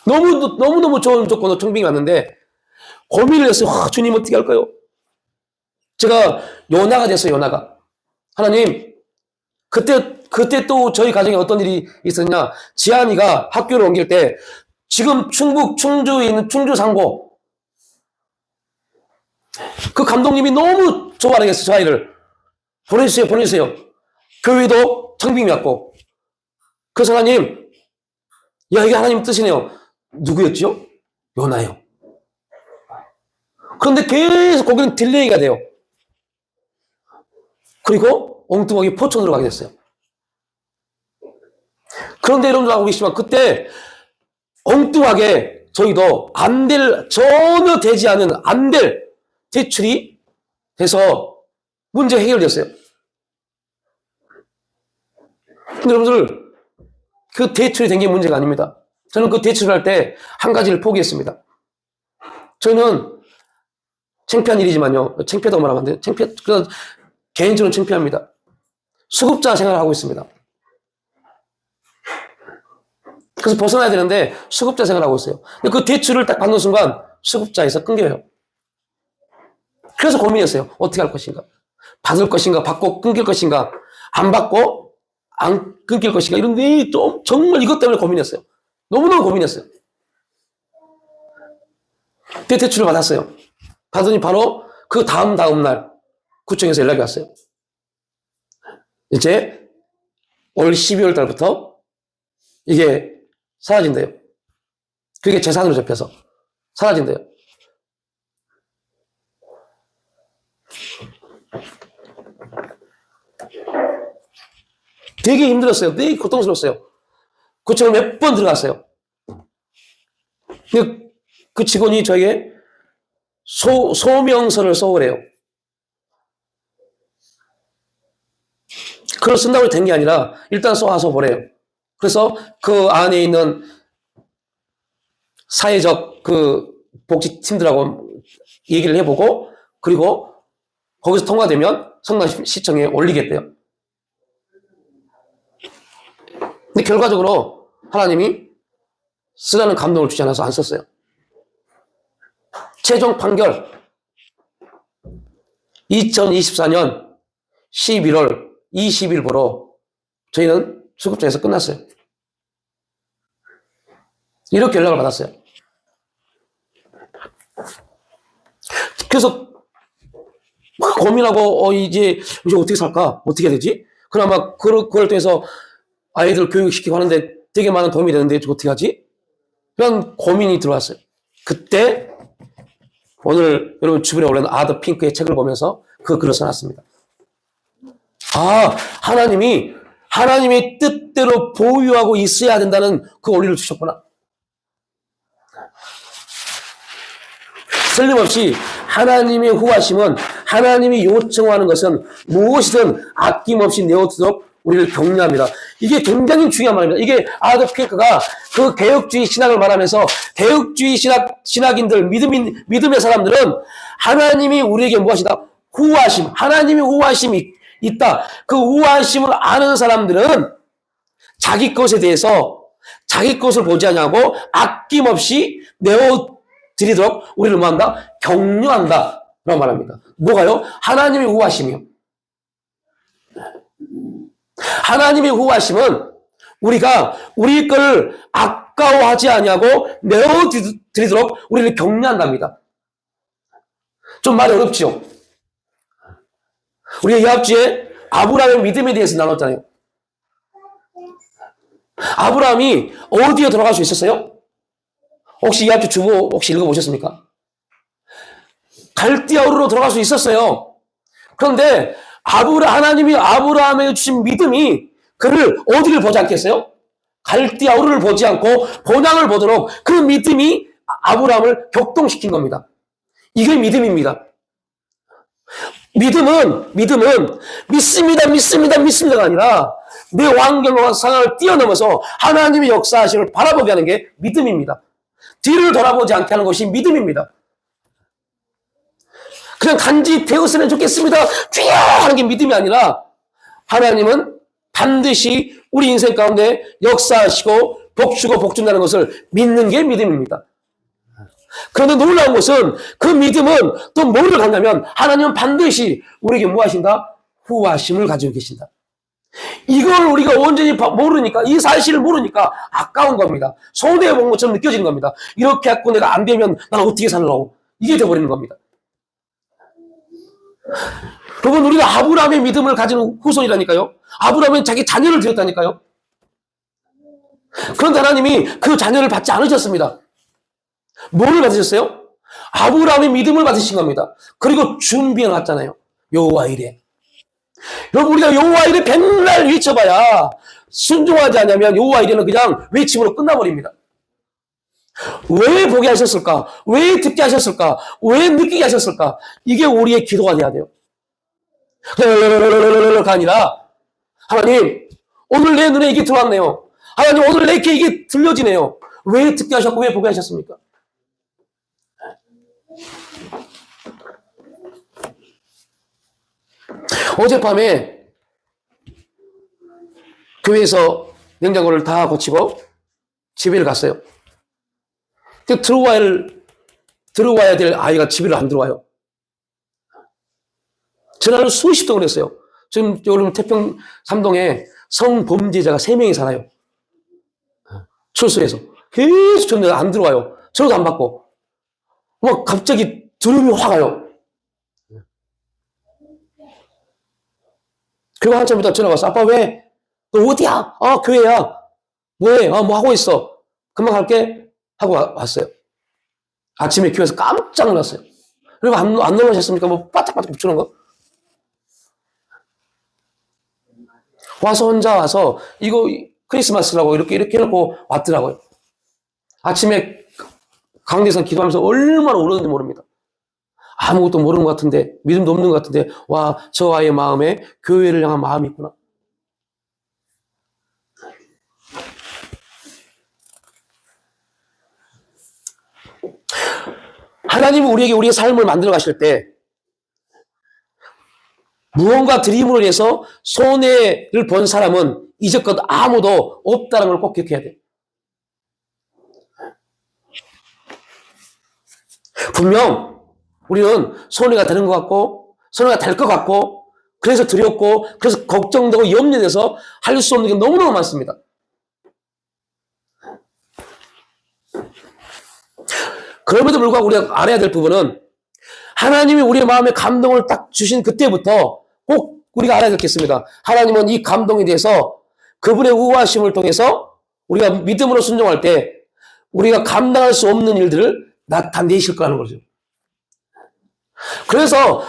너무너무 좋은 조건으로 청빙이 왔는데 고민을 했어요. 주님 어떻게 할까요? 제가 연하가 됐어요. 연하가. 하나님 그때 또 저희 가정에 어떤 일이 있었냐. 지한이가 학교를 옮길 때 지금 충북 충주에 있는 충주상고 그 감독님이 너무 좋아하겠어요. 저 아이를. 보내주세요. 교회도 청빙이 왔고. 그래서 하나님, 야, 이게 하나님 뜻이네요. 누구였죠? 요나요. 그런데 계속 거기는 딜레이가 돼요. 그리고 엉뚱하게 포천으로 가게 됐어요. 그런데 여러분들 알고 계시지만 그때 엉뚱하게 저희도 전혀 되지 않은 안 될 대출이 돼서 문제 해결됐어요. 근데 여러분들 그 대출이 된 게 문제가 아닙니다. 저는 그 대출을 할 때 한 가지를 포기했습니다. 저는 창피한 일이지만요. 창피하다고 말하면 안 돼요. 개인적으로 창피합니다. 수급자 생활을 하고 있습니다. 그래서 벗어나야 되는데 수급자 생활을 하고 있어요. 근데 그 대출을 딱 받는 순간 수급자에서 끊겨요. 그래서 고민했어요. 어떻게 할 것인가? 받을 것인가? 받고 끊길 것인가? 안 받고 안 끊길 것인가? 이런데 좀 정말 이것 때문에 고민했어요. 너무너무 고민했어요. 대출을 받았어요. 받으니 바로 그 다음 날 구청에서 연락이 왔어요. 이제 올 12월 달부터 이게 사라진대요. 그게 재산으로 잡혀서 사라진대요. 되게 힘들었어요. 되게 고통스러웠어요. 구청을 몇 번 들어갔어요. 근데 그 직원이 저에게 소명서를 써오래요. 그걸 쓴다고 된 게 아니라 일단 써와서 보래요. 그래서 그 안에 있는 사회적 그 복지팀들하고 얘기를 해보고 그리고 거기서 통과되면 성남시청에 올리겠대요. 근데 결과적으로 하나님이 쓰라는 감동을 주지 않아서 안 썼어요. 최종 판결 2024년 11월 20일부로 저희는 수급자에서 끝났어요. 이렇게 연락을 받았어요. 그래서 막 고민하고 이제 어떻게 살까? 어떻게 해야 되지? 그나마 그걸 통해서 아이들 교육시키고 하는데 되게 많은 도움이 되는데 어떻게 하지? 그런 고민이 들어왔어요. 그때 오늘 여러분 주변에 올라온 아더 핑크의 책을 보면서 그 글을 써놨습니다. 아, 하나님의 뜻대로 보유하고 있어야 된다는 그 원리를 주셨구나. 틀림없이 하나님의 후하심은 하나님이 요청하는 것은 무엇이든 아낌없이 내어두도록 우리를 격려합니다. 이게 굉장히 중요한 말입니다. 이게 아더 핑크가 그 개혁주의 신학을 말하면서 개혁주의 신학인들, 믿음의 사람들은 하나님이 우리에게 무엇이다? 후하심, 하나님의 후하심이 있다. 그 우하심을 아는 사람들은 자기 것에 대해서 자기 것을 보지 않냐고 아낌없이 내어드리도록 우리를 뭐한다? 격려한다. 라고 말합니다. 뭐가요? 하나님의 우하심이요. 하나님의 우하심은 우리가 우리 걸 아까워하지 않냐고 내어드리도록 우리를 격려한답니다. 좀 말이 어렵죠? 우리가 이 학주에 아브라함의 믿음에 대해서 나눴잖아요. 아브라함이 어디에 돌아갈 수 있었어요? 혹시 이 학주 주보 혹시 읽어보셨습니까? 갈대아우르로 들어갈 수 있었어요. 그런데 하나님이 아브라함에게 주신 믿음이 그를 어디를 보지 않겠어요? 갈대아우르를 보지 않고 본향을 보도록 그 믿음이 아브라함을 격동시킨 겁니다. 이게 믿음입니다. 믿음은 믿습니다가 아니라 내 환경과 상황을 뛰어넘어서 하나님의 역사하심을 바라보게 하는 게 믿음입니다. 뒤를 돌아보지 않게 하는 것이 믿음입니다. 그냥 단지 되었으면 좋겠습니다. 주여 하는 게 믿음이 아니라 하나님은 반드시 우리 인생 가운데 역사하시고 복주고 복준다는 것을 믿는 게 믿음입니다. 그런데 놀라운 것은 그 믿음은 또 뭐를 갖냐면 하나님은 반드시 우리에게 뭐 하신다? 후하심을 가지고 계신다. 이걸 우리가 온전히 모르니까, 이 사실을 모르니까 아까운 겁니다. 손해본 것처럼 느껴지는 겁니다. 이렇게 갖고 내가 안 되면 난 어떻게 살라고. 이게 돼버리는 겁니다. 여러분, 우리가 아브라함의 믿음을 가진 후손이라니까요. 아브라함은 자기 자녀를 드렸다니까요. 그런데 하나님이 그 자녀를 받지 않으셨습니다. 뭐를 받으셨어요? 아브라함의 믿음을 받으신 겁니다. 그리고 준비해 놨잖아요. 여호와 이레. 여러분, 우리가 여호와 이레 백날 외쳐봐야 순종하지 않으면 여호와 이레는 그냥 외침으로 끝나버립니다. 왜 보게 하셨을까? 왜 듣게 하셨을까? 왜 느끼게 하셨을까? 이게 우리의 기도가 돼야 돼요. 가 아니라, 하나님, 오늘 내 눈에 이게 들어왔네요. 하나님, 오늘 내게 이게 들려지네요. 왜 듣게 하셨고, 왜 보게 하셨습니까? 어젯밤에 교회에서 냉장고를 다 고치고 집에를 갔어요. 들어와야 될 아이가 집에를 안 들어와요. 전화를 수십 통을 했어요. 지금 여러분 태평 3동에 성범죄자가 3명이 살아요. 출소해서. 계속 전화가 안 들어와요. 전화도 안 받고. 막 갑자기 두려움이 확 와요. 그리고 한참 있다 전화가 왔어. 아빠 왜? 너 어디야? 아, 교회야. 뭐해? 아, 뭐 하고 있어? 금방 갈게. 하고 왔어요. 아침에 교회에서 깜짝 놀랐어요. 그리고 안 놀라셨습니까? 뭐 바짝바짝 붙여놓은 거? 와서 혼자 와서 이거 크리스마스라고 이렇게 해놓고 왔더라고요. 아침에 강대에서 기도하면서 얼마나 울었는지 모릅니다. 아무것도 모르는 것 같은데, 믿음도 없는 것 같은데, 와, 저 아이의 마음에 교회를 향한 마음이 있구나. 하나님은 우리에게 우리의 삶을 만들어 가실 때 무언가 드림으로 인해서 손해를 본 사람은 이제껏 아무도 없다는 걸 꼭 기억해야 돼요. 분명 우리는 손해가 되는 것 같고 손해가 될 것 같고 그래서 두렵고 그래서 걱정되고 염려돼서 할 수 없는 게 너무너무 많습니다. 그럼에도 불구하고 우리가 알아야 될 부분은 하나님이 우리의 마음에 감동을 딱 주신 그때부터 꼭 우리가 알아야 되겠습니다. 하나님은 이 감동에 대해서 그분의 우하심을 통해서 우리가 믿음으로 순종할 때 우리가 감당할 수 없는 일들을 나타내실 거라는 거죠. 그래서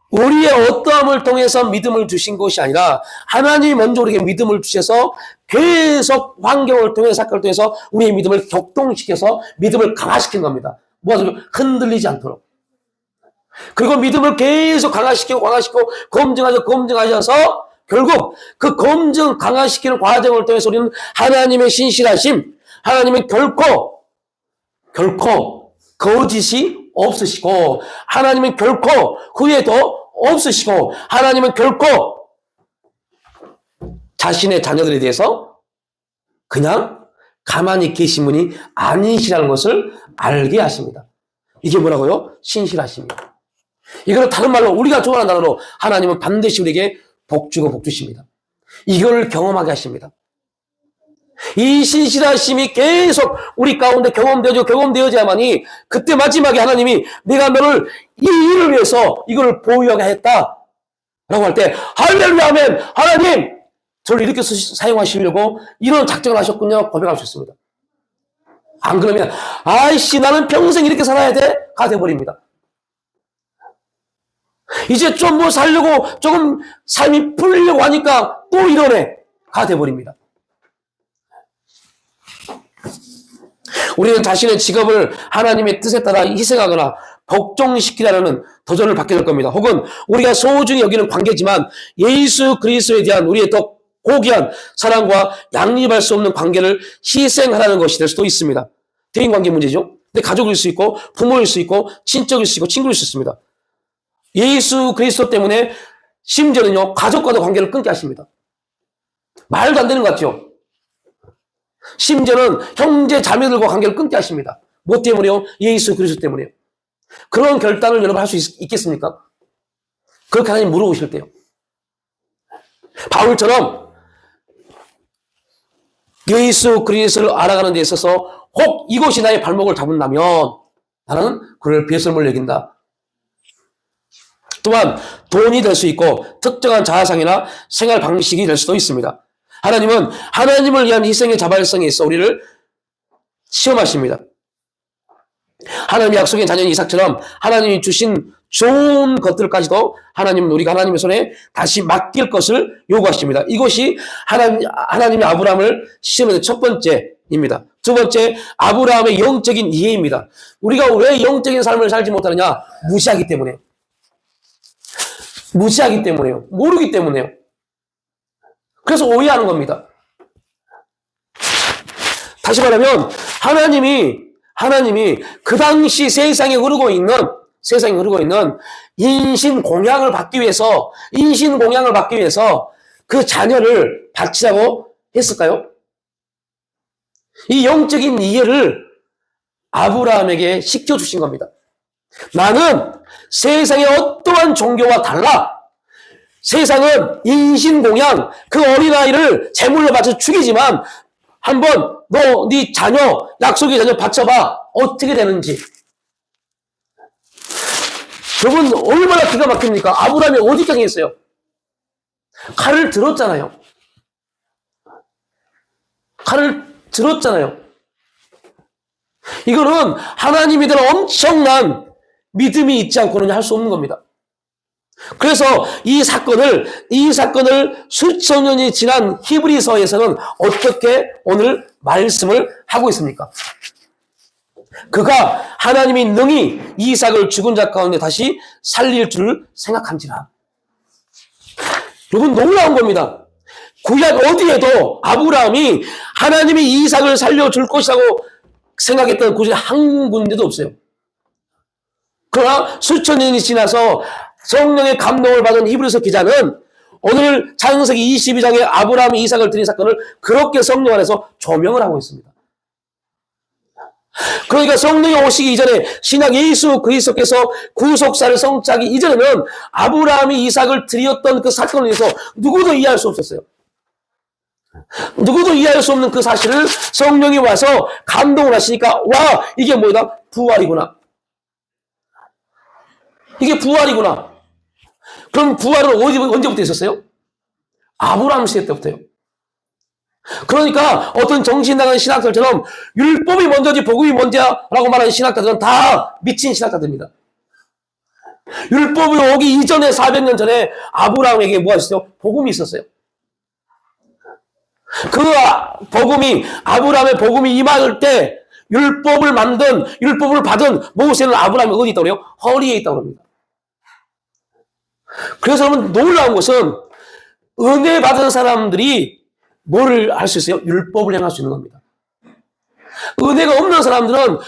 우리의 어떠함을 통해서 믿음을 주신 것이 아니라 하나님이 먼저 우리에게 믿음을 주셔서 계속 환경을 통해서 사건을 통해서 우리의 믿음을 격동시켜서 믿음을 강화시킨 겁니다. 모아서 흔들리지 않도록. 그리고 믿음을 계속 강화시키고 검증하셔서 결국 그 검증 강화시키는 과정을 통해서 우리는 하나님의 신실하심, 하나님은 결코 거짓이 없으시고 하나님은 결코 후회도 없으시고 하나님은 결코 자신의 자녀들에 대해서 그냥 가만히 계신 분이 아니시라는 것을 알게 하십니다. 이게 뭐라고요? 신실하십니다. 이걸 다른 말로 우리가 좋아하는 단어로 하나님은 반드시 우리에게 복 주고 복 주십니다. 이걸 경험하게 하십니다. 이 신실하심이 계속 우리 가운데 경험되어져야만이 그때 마지막에 하나님이 내가 너를 이 일을 위해서 이걸 보유하게 했다 라고 할 때 할렐루야 하면 하나님 저를 이렇게 사용하시려고 이런 작정을 하셨군요 고백할 수 있습니다. 안 그러면 아이씨 나는 평생 이렇게 살아야 돼? 가 돼버립니다. 이제 좀 뭐 살려고 조금 삶이 풀리려고 하니까 또 이러네 가 돼버립니다. 우리는 자신의 직업을 하나님의 뜻에 따라 희생하거나 복종시키라는 도전을 받게 될 겁니다. 혹은 우리가 소중히 여기는 관계지만 예수 그리스도에 대한 우리의 더 고귀한 사랑과 양립할 수 없는 관계를 희생하라는 것이 될 수도 있습니다. 대인관계 문제죠. 근데 가족일 수 있고 부모일 수 있고 친척일 수 있고 친구일 수 있습니다. 예수 그리스도 때문에 심지어는요 가족과도 관계를 끊게 하십니다. 말도 안 되는 것 같죠? 심지어는 형제 자매들과 관계를 끊게 하십니다. 뭐 때문에요? 예수 그리스도 때문에요. 그런 결단을 여러분 할 수 있겠습니까? 그렇게 하나님 물어보실 때요. 바울처럼 예수 그리스도를 알아가는 데 있어서 혹 이것이 나의 발목을 잡는다면 나는 그를 배설물 여긴다. 또한 돈이 될 수 있고 특정한 자아상이나 생활 방식이 될 수도 있습니다. 하나님은 하나님을 위한 희생의 자발성에 있어 우리를 시험하십니다. 하나님의 약속의 자녀인 이삭처럼 하나님이 주신 좋은 것들까지도 하나님은 우리가 하나님의 손에 다시 맡길 것을 요구하십니다. 이것이 하나님의 아브라함을 시험하는 첫 번째입니다. 두 번째, 아브라함의 영적인 이해입니다. 우리가 왜 영적인 삶을 살지 못하느냐? 무시하기 때문에요. 무시하기 때문에요. 모르기 때문에요. 그래서 오해하는 겁니다. 다시 말하면 하나님이 그 당시 세상에 흐르고 있는 인신 공양을 받기 위해서 그 자녀를 바치라고 했을까요? 이 영적인 이해를 아브라함에게 시켜주신 겁니다. 나는 세상의 어떠한 종교와 달라. 세상은 인신공양, 그 어린아이를 제물로 바쳐 죽이지만 한번 네 자녀, 약속의 자녀 바쳐봐. 어떻게 되는지. 여러분 얼마나 기가 막힙니까? 아브라함이 어디까지 했어요? 칼을 들었잖아요. 이거는 하나님이 들 엄청난 믿음이 있지 않고는 할 수 없는 겁니다. 그래서 이 사건을 수천 년이 지난 히브리서에서는 어떻게 오늘 말씀을 하고 있습니까? 그가 하나님이 능히 이삭을 죽은 자 가운데 다시 살릴 줄 생각한지라. 여러분 놀라운 겁니다. 구약 어디에도 아브라함이 하나님이 이삭을 살려줄 것이라고 생각했던 구절 한 군데도 없어요. 그러나 수천 년이 지나서 성령의 감동을 받은 히브리서 기자는 오늘 창세기 22장에 아브라함이 이삭을 드린 사건을 그렇게 성령 안에서 조명을 하고 있습니다. 그러니까 성령이 오시기 이전에 신약 예수 그리스도께서 구속사를 성취하기 이전에는 아브라함이 이삭을 드렸던 그 사건을 위해서 누구도 이해할 수 없었어요. 누구도 이해할 수 없는 그 사실을 성령이 와서 감동을 하시니까 와 이게 뭐다? 부활이구나. 이게 부활이구나. 그럼 부활은 언제부터 있었어요? 아브라함 시대 때부터요. 그러니까 어떤 정신 나간 신학자들처럼 율법이 먼저지 복음이 먼저라고 말하는 신학자들은 다 미친 신학자들입니다. 율법이 오기 이전에 400년 전에 아브라함에게 뭐가 있었어요? 복음이 있었어요. 그 아브라함의 복음이 임할 때 율법을 받은 모세는 아브라함이 어디 있다고 그래요? 허리에 있다고 합니다. 그래서 여러분 놀라운 것은 은혜 받은 사람들이 뭐를 할 수 있어요? 율법을 행할 수 있는 겁니다. 은혜가 없는 사람들은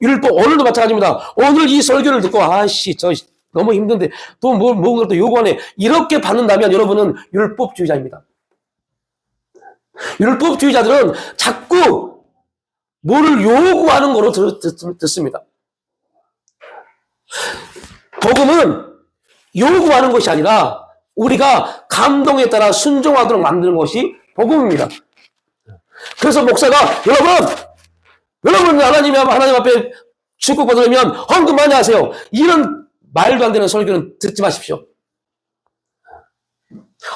율법, 오늘도 마찬가지입니다. 오늘 이 설교를 듣고 저 너무 힘든데 또 뭔가 또 요구하네. 이렇게 받는다면 여러분은 율법주의자입니다. 율법주의자들은 자꾸 뭐를 요구하는 거로 듣습니다. 복음은 요구하는 것이 아니라 우리가 감동에 따라 순종하도록 만드는 것이 복음입니다. 그래서 목사가 여러분 하나님 앞에 축복 받으려면 헌금 많이 하세요. 이런 말도 안 되는 설교는 듣지 마십시오.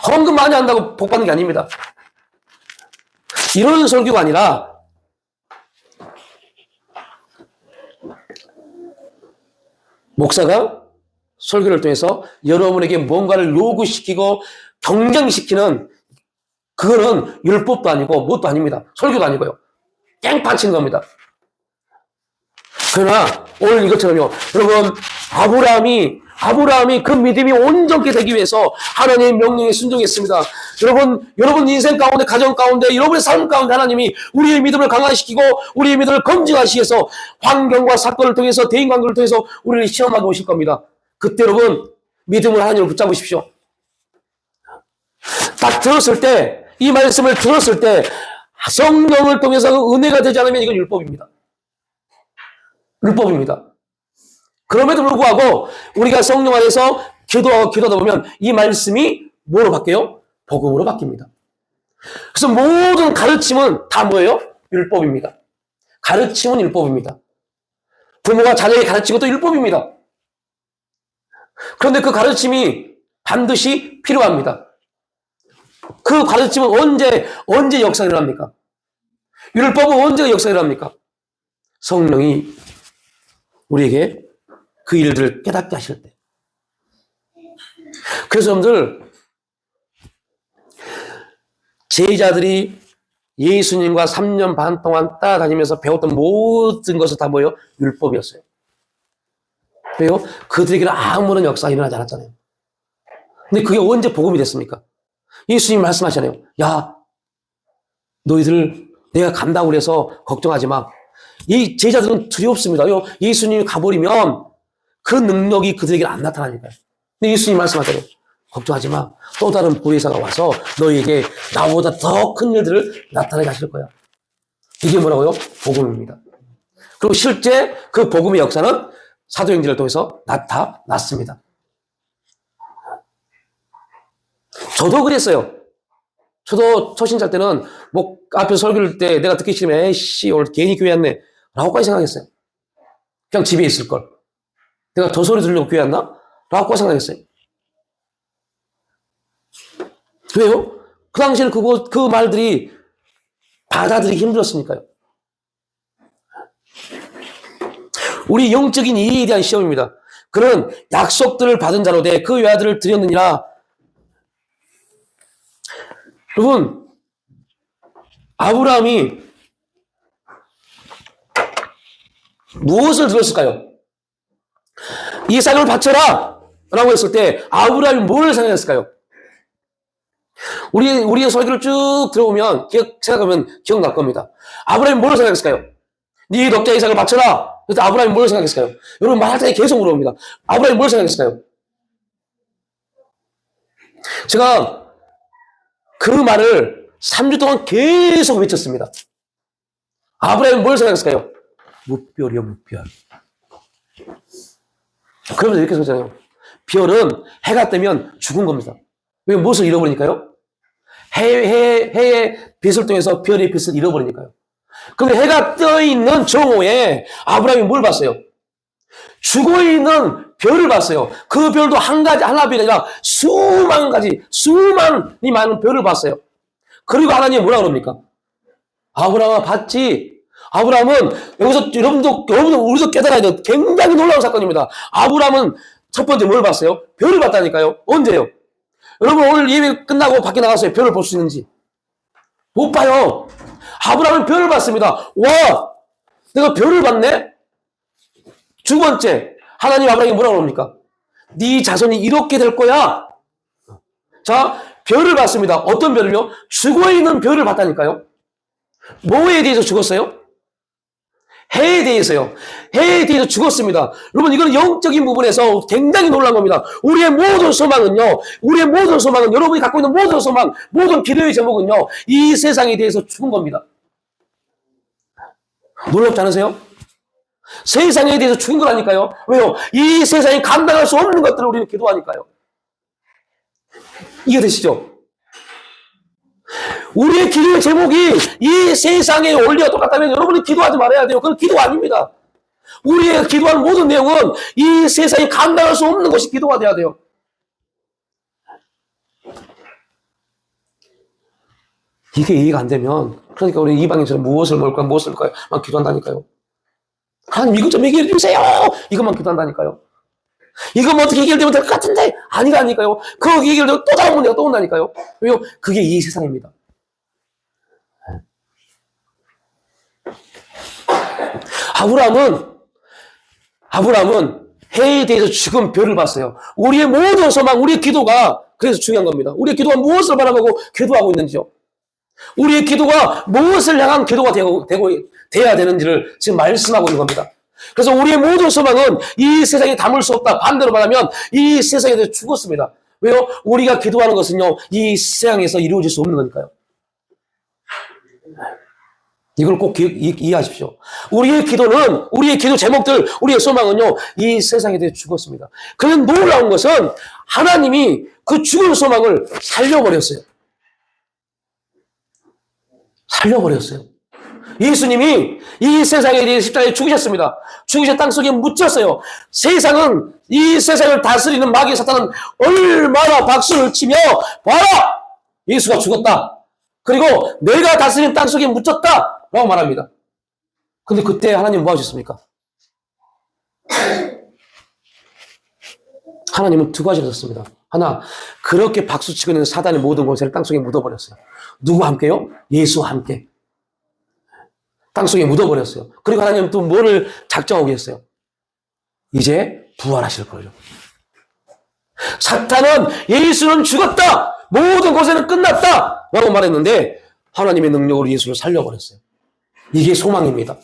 헌금 많이 한다고 복 받는 게 아닙니다. 이런 설교가 아니라 목사가 설교를 통해서 여러분에게 뭔가를 요구시키고 경쟁시키는 그거는 율법도 아니고 뭣도 아닙니다. 설교도 아니고요. 깽판 치는 겁니다. 그러나 오늘 이것처럼요. 여러분 아브라함이 그 믿음이 온전히 되기 위해서 하나님의 명령에 순종했습니다. 여러분 인생 가운데, 가정 가운데, 여러분의 삶 가운데 하나님이 우리의 믿음을 강화시키고 우리의 믿음을 검증하시기 위해서 환경과 사건을 통해서 대인관계를 통해서 우리를 시험하고 오실 겁니다. 그때 여러분 믿음을 하나님을 붙잡으십시오. 딱 들었을 때, 이 말씀을 들었을 때 성령을 통해서 은혜가 되지 않으면 이건 율법입니다. 그럼에도 불구하고 우리가 성령 안에서 기도하다 보면 이 말씀이 뭐로 바뀌어요? 복음으로 바뀝니다. 그래서 모든 가르침은 다 뭐예요? 율법입니다. 가르침은 율법입니다. 부모가 자녀에게 가르치는 것도 율법입니다. 그런데 그 가르침이 반드시 필요합니다. 그 가르침은 언제 역사가 일어납니까? 율법은 언제 역사가 일어납니까? 성령이 우리에게 그 일들을 깨닫게 하실 때. 그래서 여러분들, 제자들이 예수님과 3년 반 동안 따라다니면서 배웠던 모든 것은 다 뭐예요? 율법이었어요. 왜요? 그들에게는 아무런 역사가 일어나지 않았잖아요. 근데 그게 언제 복음이 됐습니까? 예수님 말씀하시잖아요. 야, 너희들 내가 간다고 그래서 걱정하지 마. 이 제자들은 두렵습니다. 예수님이 가버리면 그 능력이 그들에게 안 나타나니까요. 근데 예수님 말씀하잖아요. 걱정하지 마. 또 다른 보혜사가 와서 너희에게 나보다 더 큰 일들을 나타나게 하실 거야. 이게 뭐라고요? 복음입니다. 그리고 실제 그 복음의 역사는 사도행전을 통해서 나타났습니다. 저도 그랬어요. 저도 초신자 때는 뭐 앞에서 설교를 때 내가 듣기 싫으면 에이씨 오늘 괜히 교회 왔네 라고까지 생각했어요. 그냥 집에 있을 걸. 내가 더 소리 들으려고 교회 왔나? 라고 생각했어요. 왜요? 그 당시에는 그 말들이 받아들이기 힘들었으니까요. 우리 영적인 이해에 대한 시험입니다. 그는 약속들을 받은 자로 돼 그 외아들을 드렸느니라. 여러분, 아브라함이 무엇을 들었을까요? 이삭을 바쳐라! 라고 했을 때 아브라함이 뭘 생각했을까요? 우리의 설교를 쭉 들어보면 생각하면 기억날 겁니다. 아브라함이 뭘 생각했을까요? 네 독자 이삭을 바쳐라! 그래서 아브라함이 뭘 생각했을까요? 여러분 말할 때 계속 물어봅니다. 아브라함이 뭘 생각했을까요? 제가 그 말을 3주 동안 계속 외쳤습니다. 아브라함이 뭘 생각했을까요? 무별이요, 무별. 그러면서 이렇게 소리잖아요. 별은 해가 뜨면 죽은 겁니다. 왜 무엇을 잃어버리니까요? 해의 빛을 통해서 별의 빛을 잃어버리니까요. 근데 해가 떠있는 정오에 아브라함이 뭘 봤어요? 죽어있는 별을 봤어요. 그 별도 하나 별이 아니라 수만이 많은 별을 봤어요. 그리고 하나님이 뭐라 그럽니까? 아브라함아 봤지? 아브라함은 여기서 여러분들 우리도 깨달아야 돼요. 굉장히 놀라운 사건입니다. 아브라함은 첫 번째 뭘 봤어요? 별을 봤다니까요. 언제요? 여러분 오늘 예배 끝나고 밖에 나가서 별을 볼 수 있는지? 못 봐요. 아브라함은 별을 봤습니다. 와, 내가 별을 봤네? 두 번째, 하나님 아브라함이 뭐라고 그럽니까? 네 자손이 이렇게 될 거야. 자, 별을 봤습니다. 어떤 별을요? 죽어있는 별을 봤다니까요. 뭐에 대해서 죽었어요? 해에 대해서요. 해에 대해서 죽었습니다. 여러분 이거는 영적인 부분에서 굉장히 놀란 겁니다. 우리의 모든 소망은 여러분이 갖고 있는 모든 소망, 모든 기도의 제목은요, 이 세상에 대해서 죽은 겁니다. 놀랍지 않으세요? 세상에 대해서 죽은 거라니까요. 왜요? 이 세상이 감당할 수 없는 것들을 우리는 기도하니까요. 이해되시죠? 우리의 기도의 제목이 이 세상의 원리와 똑같다면 여러분이 기도하지 말아야 돼요. 그건 기도가 아닙니다. 우리의 기도하는 모든 내용은 이 세상이 감당할 수 없는 것이 기도가 돼야 돼요. 이게 이해가 안 되면, 그러니까 우리 이방인처럼 무엇을 먹을까 막 기도한다니까요. 하나님 이것 좀 해결해 주세요. 이것만 기도한다니까요. 이거 뭐 어떻게 해결되면 될 것 같은데 아니라니까요. 그거 해결되면 또 다른 문제가 또 온다니까요. 왜요? 그게 이 세상입니다. 아브라함은 해에 대해서 죽은 별을 봤어요. 우리의 모든 소망, 우리의 기도가 그래서 중요한 겁니다. 우리의 기도가 무엇을 바라보고 기도하고 있는지요. 우리의 기도가 무엇을 향한 기도가 돼야 되는지를 지금 말씀하고 있는 겁니다. 그래서 우리의 모든 소망은 이 세상에 담을 수 없다. 반대로 말하면 이 세상에 대해서 죽었습니다. 왜요? 우리가 기도하는 것은요, 이 세상에서 이루어질 수 없는 거니까요. 이걸 꼭 이해하십시오. 우리의 기도 제목들, 우리의 소망은요, 이 세상에 대해 죽었습니다. 그런 놀라운 것은 하나님이 그 죽은 소망을 살려버렸어요. 살려버렸어요. 예수님이 이 세상에 대해 십자가에 죽으셨습니다. 죽으셔 땅속에 묻혔어요. 세상은, 이 세상을 다스리는 마귀 사탄은 얼마나 박수를 치며, 봐라! 예수가 죽었다. 그리고 내가 다스리는 땅속에 묻혔다. 라고 말합니다. 근데 그때 하나님 뭐 하셨습니까? 하나님은 두 가지를 하셨습니다. 하나, 그렇게 박수치고 있는 사단의 모든 권세를 땅속에 묻어버렸어요. 누구와 함께요? 예수와 함께. 땅속에 묻어버렸어요. 그리고 하나님은 또 뭐를 작정하고 계셨어요? 이제 부활하실 거예요. 사탄은 예수는 죽었다! 모든 권세는 끝났다! 라고 말했는데 하나님의 능력으로 예수를 살려버렸어요. 이게 소망입니다.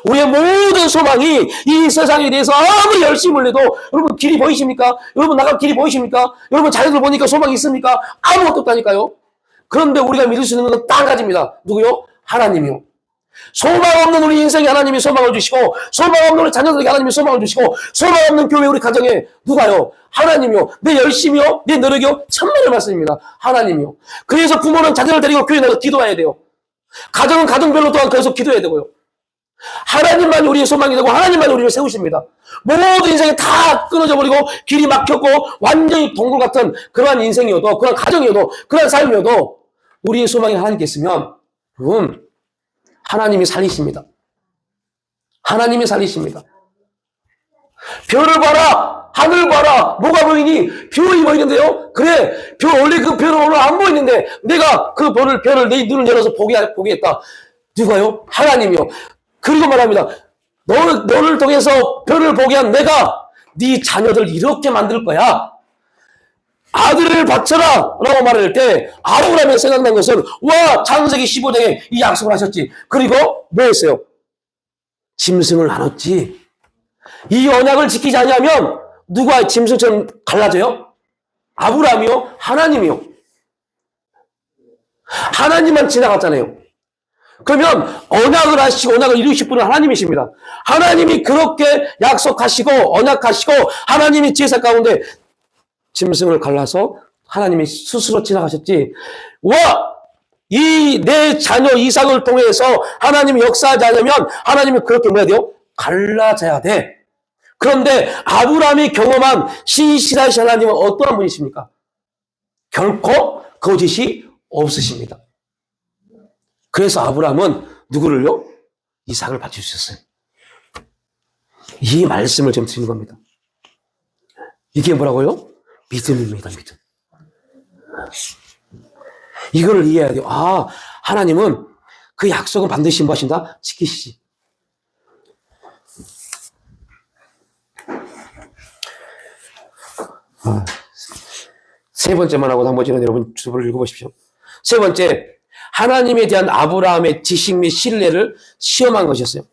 우리의 모든 소망이 이 세상에 대해서 아무리 열심을 내도 여러분 길이 보이십니까? 여러분 나갈 길이 보이십니까? 여러분 자녀들 보니까 소망이 있습니까? 아무것도 없다니까요. 그런데 우리가 믿을 수 있는 건 딱 한 가지입니다. 누구요? 하나님이요. 소망 없는 우리 인생에 하나님이 소망을 주시고, 소망 없는 우리 자녀들에게 하나님이 소망을 주시고, 소망 없는 교회 우리 가정에 누가요? 하나님이요. 내 열심이요, 내 노력이요, 천만의 말씀입니다. 하나님이요. 그래서 부모는 자녀를 데리고 교회에 나가서 기도해야 돼요. 가정은 가정별로 또한 계속 기도해야 되고요. 하나님만 우리의 소망이 되고 하나님만 우리를 세우십니다. 모든 인생이 다 끊어져 버리고 길이 막혔고 완전히 동굴 같은 그러한 인생이어도, 그러한 가정이어도, 그러한 삶이어도 우리의 소망이 하나님께 있으면 여러분 하나님이 살리십니다. 하나님이 살리십니다. 별을 봐라, 하늘 봐라, 뭐가 보이니? 별이 보이는데요? 그래, 원래 그 별은 오늘 안 보이는데 내가 그 별을 내 눈을 열어서 보게 했다. 누가요? 하나님이요. 그리고 말합니다. 너를 통해서 별을 보게 한 내가 네 자녀들 이렇게 만들 거야. 아들을 바쳐라 라고 말할 때 아브라함이 생각난 것은, 와, 창세기 15장에 이 약속을 하셨지. 그리고 뭐 했어요? 짐승을 나눴지. 이 언약을 지키지 않으면 누가 짐승처럼 갈라져요? 아브라함이요? 하나님이요. 하나님만 지나갔잖아요. 그러면 언약을 하시고 언약을 이루실 분은 하나님이십니다. 하나님이 그렇게 약속하시고 언약하시고 하나님이 제사 가운데 짐승을 갈라서 하나님이 스스로 지나가셨지. 와! 이 내 자녀 이삭을 통해서 하나님이 역사하지 않으면 하나님이 그렇게 뭐야 돼요? 갈라져야 돼. 그런데 아브라함이 경험한 신실하신 하나님은 어떠한 분이십니까? 결코 거짓이 없으십니다. 그래서 아브라함은 누구를요? 이삭을 바쳐주셨어요. 이 말씀을 좀 드리는 겁니다. 이게 뭐라고요? 믿음입니다. 믿음. 이거를 이해해야 돼요. 아, 하나님은 그 약속은 반드시 뭐 하신다? 지키시지. 세 번째만 하고 나머지는 여러분 주보를 읽어보십시오. 세 번째, 하나님에 대한 아브라함의 지식 및 신뢰를 시험한 것이었어요.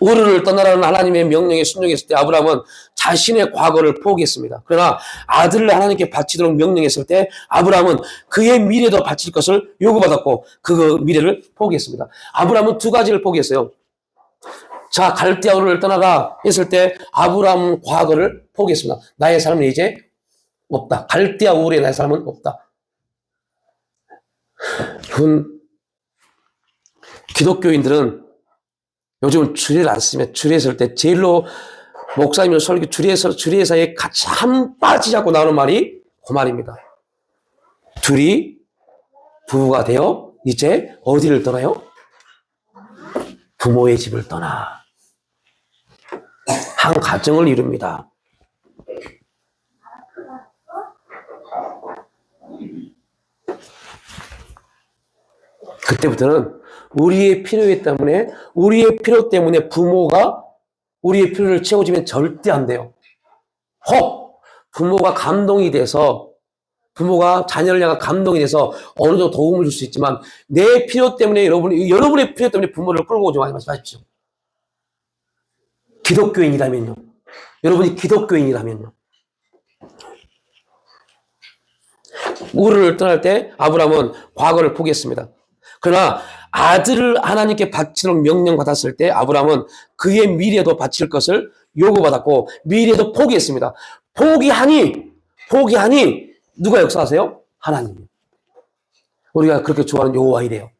우르를 떠나라는 하나님의 명령에 순종했을 때 아브라함은 자신의 과거를 포기했습니다. 그러나 아들을 하나님께 바치도록 명령했을 때 아브라함은 그의 미래도 바칠 것을 요구받았고 그 미래를 포기했습니다. 아브라함은 두 가지를 포기했어요. 자, 갈대아 우르를 떠나가 했을 때 아브라함은 과거를 포기했습니다. 나의 삶은 이제 없다. 갈대아 우르에 나의 삶은 없다. 기독교인들은 요즘 주례를 안 쓰면 주례 쓸 때 제일로 목사님이 설교 주례사에 같이 한 빠지 잡고 나오는 말이 그 말입니다. 둘이 부부가 되어 이제 어디를 떠나요? 부모의 집을 떠나 한 가정을 이룹니다. 그때부터는 우리의 필요 때문에 부모가 우리의 필요를 채워주면 절대 안 돼요. 혹 부모가 감동이 돼서 부모가 자녀를 향한 감동이 돼서 어느 정도 도움을 줄 수 있지만 내 필요 때문에 여러분의 필요 때문에 부모를 끌고 오지 마십시오. 기독교인이라면요. 여러분이 기독교인이라면요. 우르를 떠날 때 아브라함은 과거를 포기했습니다. 그러나 아들을 하나님께 바치도록 명령받았을 때 아브라함은 그의 미래도 바칠 것을 요구받았고 미래도 포기했습니다. 포기하니 누가 역사하세요? 하나님. 우리가 그렇게 좋아하는 여호와이래요.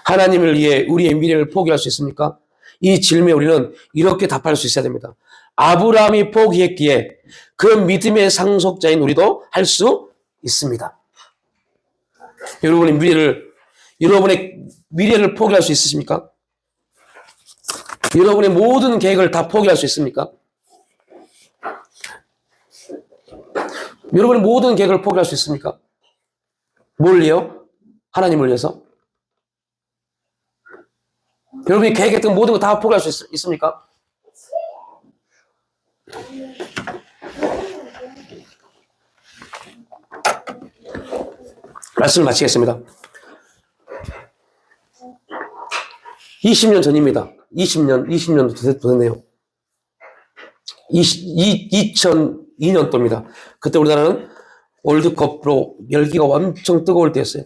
하나님을 위해 우리의 미래를 포기할 수 있습니까? 이 질문에 우리는 이렇게 답할 수 있어야 됩니다. 아브라함이 포기했기에 그 믿음의 상속자인 우리도 할 수 있습니다. 여러분의 미래를 포기할 수 있으십니까? 여러분의 모든 계획을 다 포기할 수 있습니까? 여러분의 모든 계획을 포기할 수 있습니까? 뭘 위해요? 하나님을 위해서? 여러분이 계획했던 모든 거 다 포기할 수 있습니까? 말씀을 마치겠습니다. 20년 전입니다. 20년도 됐네요. 2002년도입니다. 그때 우리나라는 월드컵으로 열기가 엄청 뜨거울 때였어요.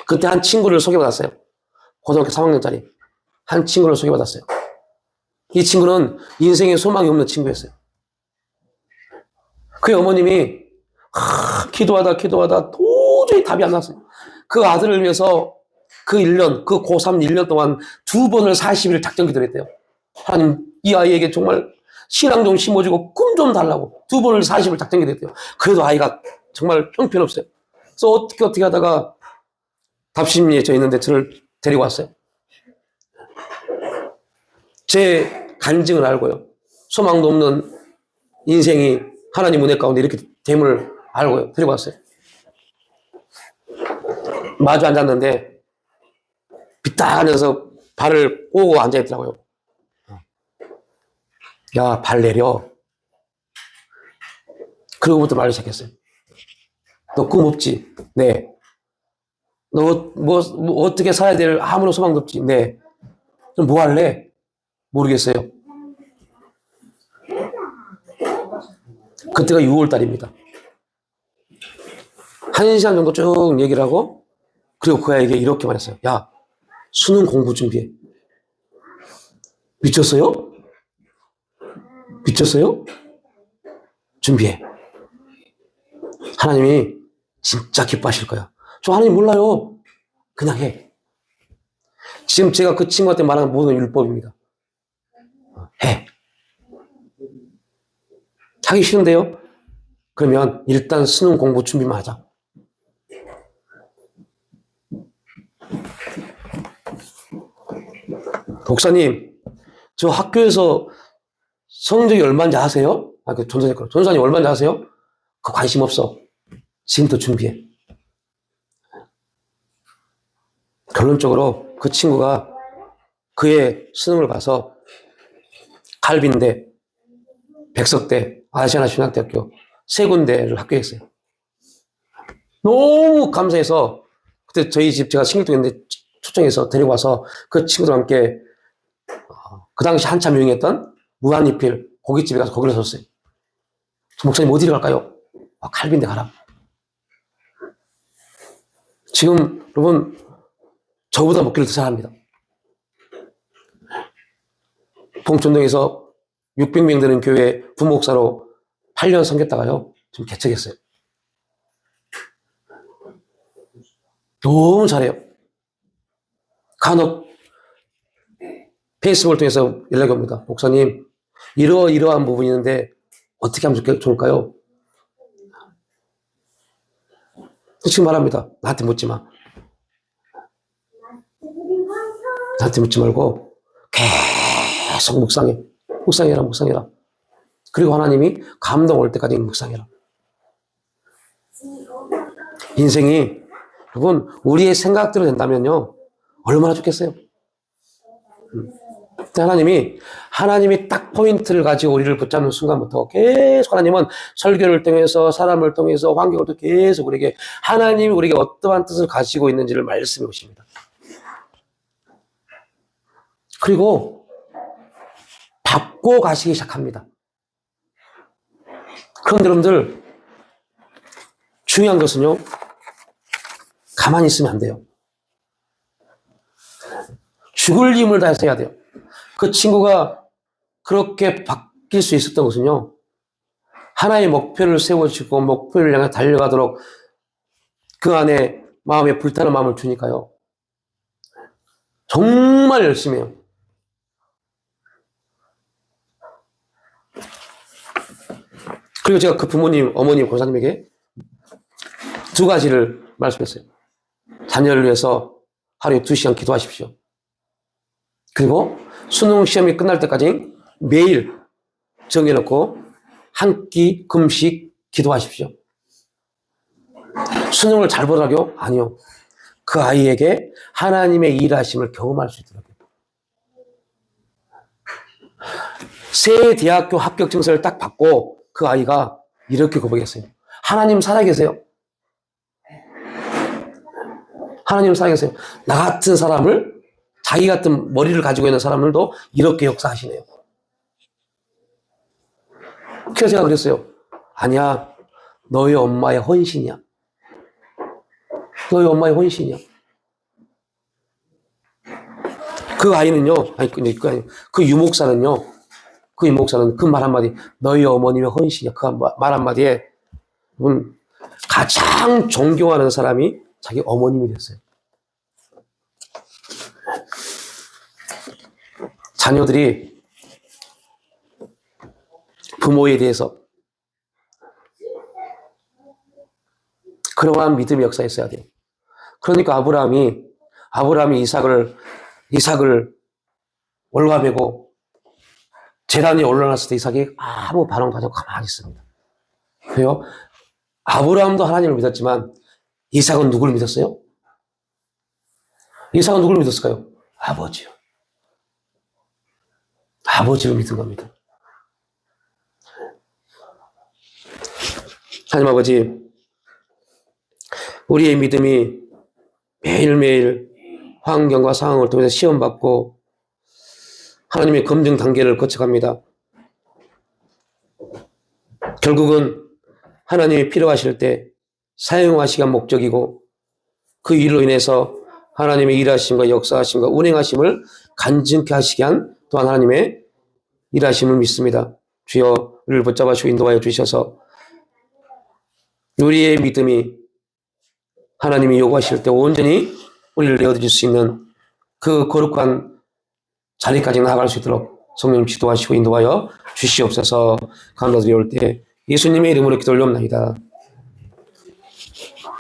그때 한 친구를 소개받았어요. 고등학교 3학년짜리. 한 친구를 소개받았어요. 이 친구는 인생에 소망이 없는 친구였어요. 그의 어머님이 기도하다 도저히 답이 안 났어요. 그 아들을 위해서 그 고3 1년 동안 2번을 40일 작정 기도를 했대요. 하나님, 이 아이에게 정말 신앙 좀 심어주고 꿈 좀 달라고 2번을 40일 작정 기도했대요. 그래도 아이가 정말 형편없어요. 그래서 어떻게 하다가 답심리에 저 있는데 저를 데리고 왔어요. 제 간증을 알고요. 소망도 없는 인생이 하나님 은혜 가운데 이렇게 됨을 알고요. 데리고 왔어요. 마주 앉았는데 비딱하면서 발을 꼬고 앉아있더라고요. 야, 발 내려. 그러고부터 말을 시작했어요. 너 꿈 없지? 네. 너 어떻게 살아야 될 아무런 소망도 없지? 네. 그럼 뭐 할래? 모르겠어요. 그때가 6월달입니다. 1시간 정도 쭉 얘기를 하고, 그리고 그 아이에게 이렇게 말했어요. 야, 수능 공부 준비해. 미쳤어요? 준비해. 하나님이 진짜 기뻐하실 거야. 저 하나님 몰라요. 그냥 해. 지금 제가 그 친구한테 말하는 모든 율법입니다. 해. 하기 싫은데요? 그러면 일단 수능 공부 준비만 하자. 목사님, 저 학교에서 성적이 얼마인지 아세요? 그 전사님 얼마인지 아세요? 그 관심 없어. 지금부터 준비해. 결론적으로 그 친구가 그의 수능을 봐서 갈빈대, 백석대, 아시아나 신학대학교 세 군데를 합격했어요. 너무 감사해서 그때 저희 집 제가 신길동에 초청해서 데리고 와서 그 친구들과 함께 그 당시 한참 유행했던 무한리필 고깃집에 가서 거기를 섰어요. 목사님 어디로 갈까요? 갈빈대 가라. 지금 여러분 저보다 먹기를 더 잘합니다. 봉천동에서 600명 되는 교회 부목사로 8년 섬겼다가요. 지금 개척했어요. 너무 잘해요. 간혹 페이스북을 통해서 연락이 옵니다. 목사님, 이러한 부분이 있는데 어떻게 하면 좋을까요? 지금 말합니다. 나한테 묻지 마. 나한테 묻지 말고 계속 묵상해. 묵상해라. 그리고 하나님이 감동 올 때까지 묵상해라. 인생이 여러분 우리의 생각대로 된다면요 얼마나 좋겠어요. 하나님이 딱 포인트를 가지고 우리를 붙잡는 순간부터 계속 하나님은 설교를 통해서 사람을 통해서 환경을 통해서 계속 우리에게 하나님이 우리에게 어떠한 뜻을 가지고 있는지를 말씀해 오십니다. 그리고 받고 가시기 시작합니다. 그런데 여러분들 중요한 것은요 가만히 있으면 안 돼요. 죽을 힘을 다해서 해야 돼요. 그 친구가 그렇게 바뀔 수 있었던 것은요 하나의 목표를 세워주고 목표를 향해 달려가도록 그 안에 마음에 불타는 마음을 주니까요. 정말 열심히 해요. 그리고 제가 그 부모님, 어머님, 권사님에게 두 가지를 말씀했어요. 자녀를 위해서 하루에 2시간 기도하십시오. 그리고 수능 시험이 끝날 때까지 매일 정해놓고 한 끼 금식 기도하십시오. 수능을 잘 보라고요? 아니요. 그 아이에게 하나님의 일하심을 경험할 수 있도록. 새 대학교 합격 증서를 딱 받고 그 아이가 이렇게 고백했어요. 하나님 살아계세요. 하나님 살아계세요. 나 같은 사람을, 자기 같은 머리를 가지고 있는 사람들도 이렇게 역사하시네요. 그래서 제가 그랬어요. 아니야, 너희 엄마의 헌신이야. 너희 엄마의 헌신이야. 그 아이는요, 그 유목사는요, 그 유목사는 그 말 한마디, 너희 어머님의 헌신이야. 그 말 한마디에 가장 존경하는 사람이 자기 어머님이 됐어요. 자녀들이 부모에 대해서 그러한 믿음의 역사에 있어야 돼요. 그러니까 아브라함이 이삭을 올가매고 제단이 올라났을 때 이삭이 아무 반응도 하지 않고 가만히 있습니다. 왜요? 아브라함도 하나님을 믿었지만 이삭은 누구를 믿었어요? 이삭은 누구를 믿었을까요? 아버지요. 아버지를 믿은 겁니다. 하나님 아버지, 우리의 믿음이 매일매일 환경과 상황을 통해서 시험받고 하나님의 검증 단계를 거쳐갑니다. 결국은 하나님이 필요하실 때 사용하시기 위한 목적이고 그 일로 인해서 하나님의 일하심과 역사하심과 운행하심을 간증케 하시기 위한 또한 하나님의 일하심을 믿습니다. 주여 우리를 붙잡아 주 인도하여 주셔서 우리의 믿음이 하나님이 요구하실 때 온전히 우리를 내어드릴 수 있는 그 거룩한 자리까지 나아갈 수 있도록 성령님 지도하시고 인도하여 주시옵소서. 감사드리올 때 예수님의 이름으로 기도 올려옵나이다.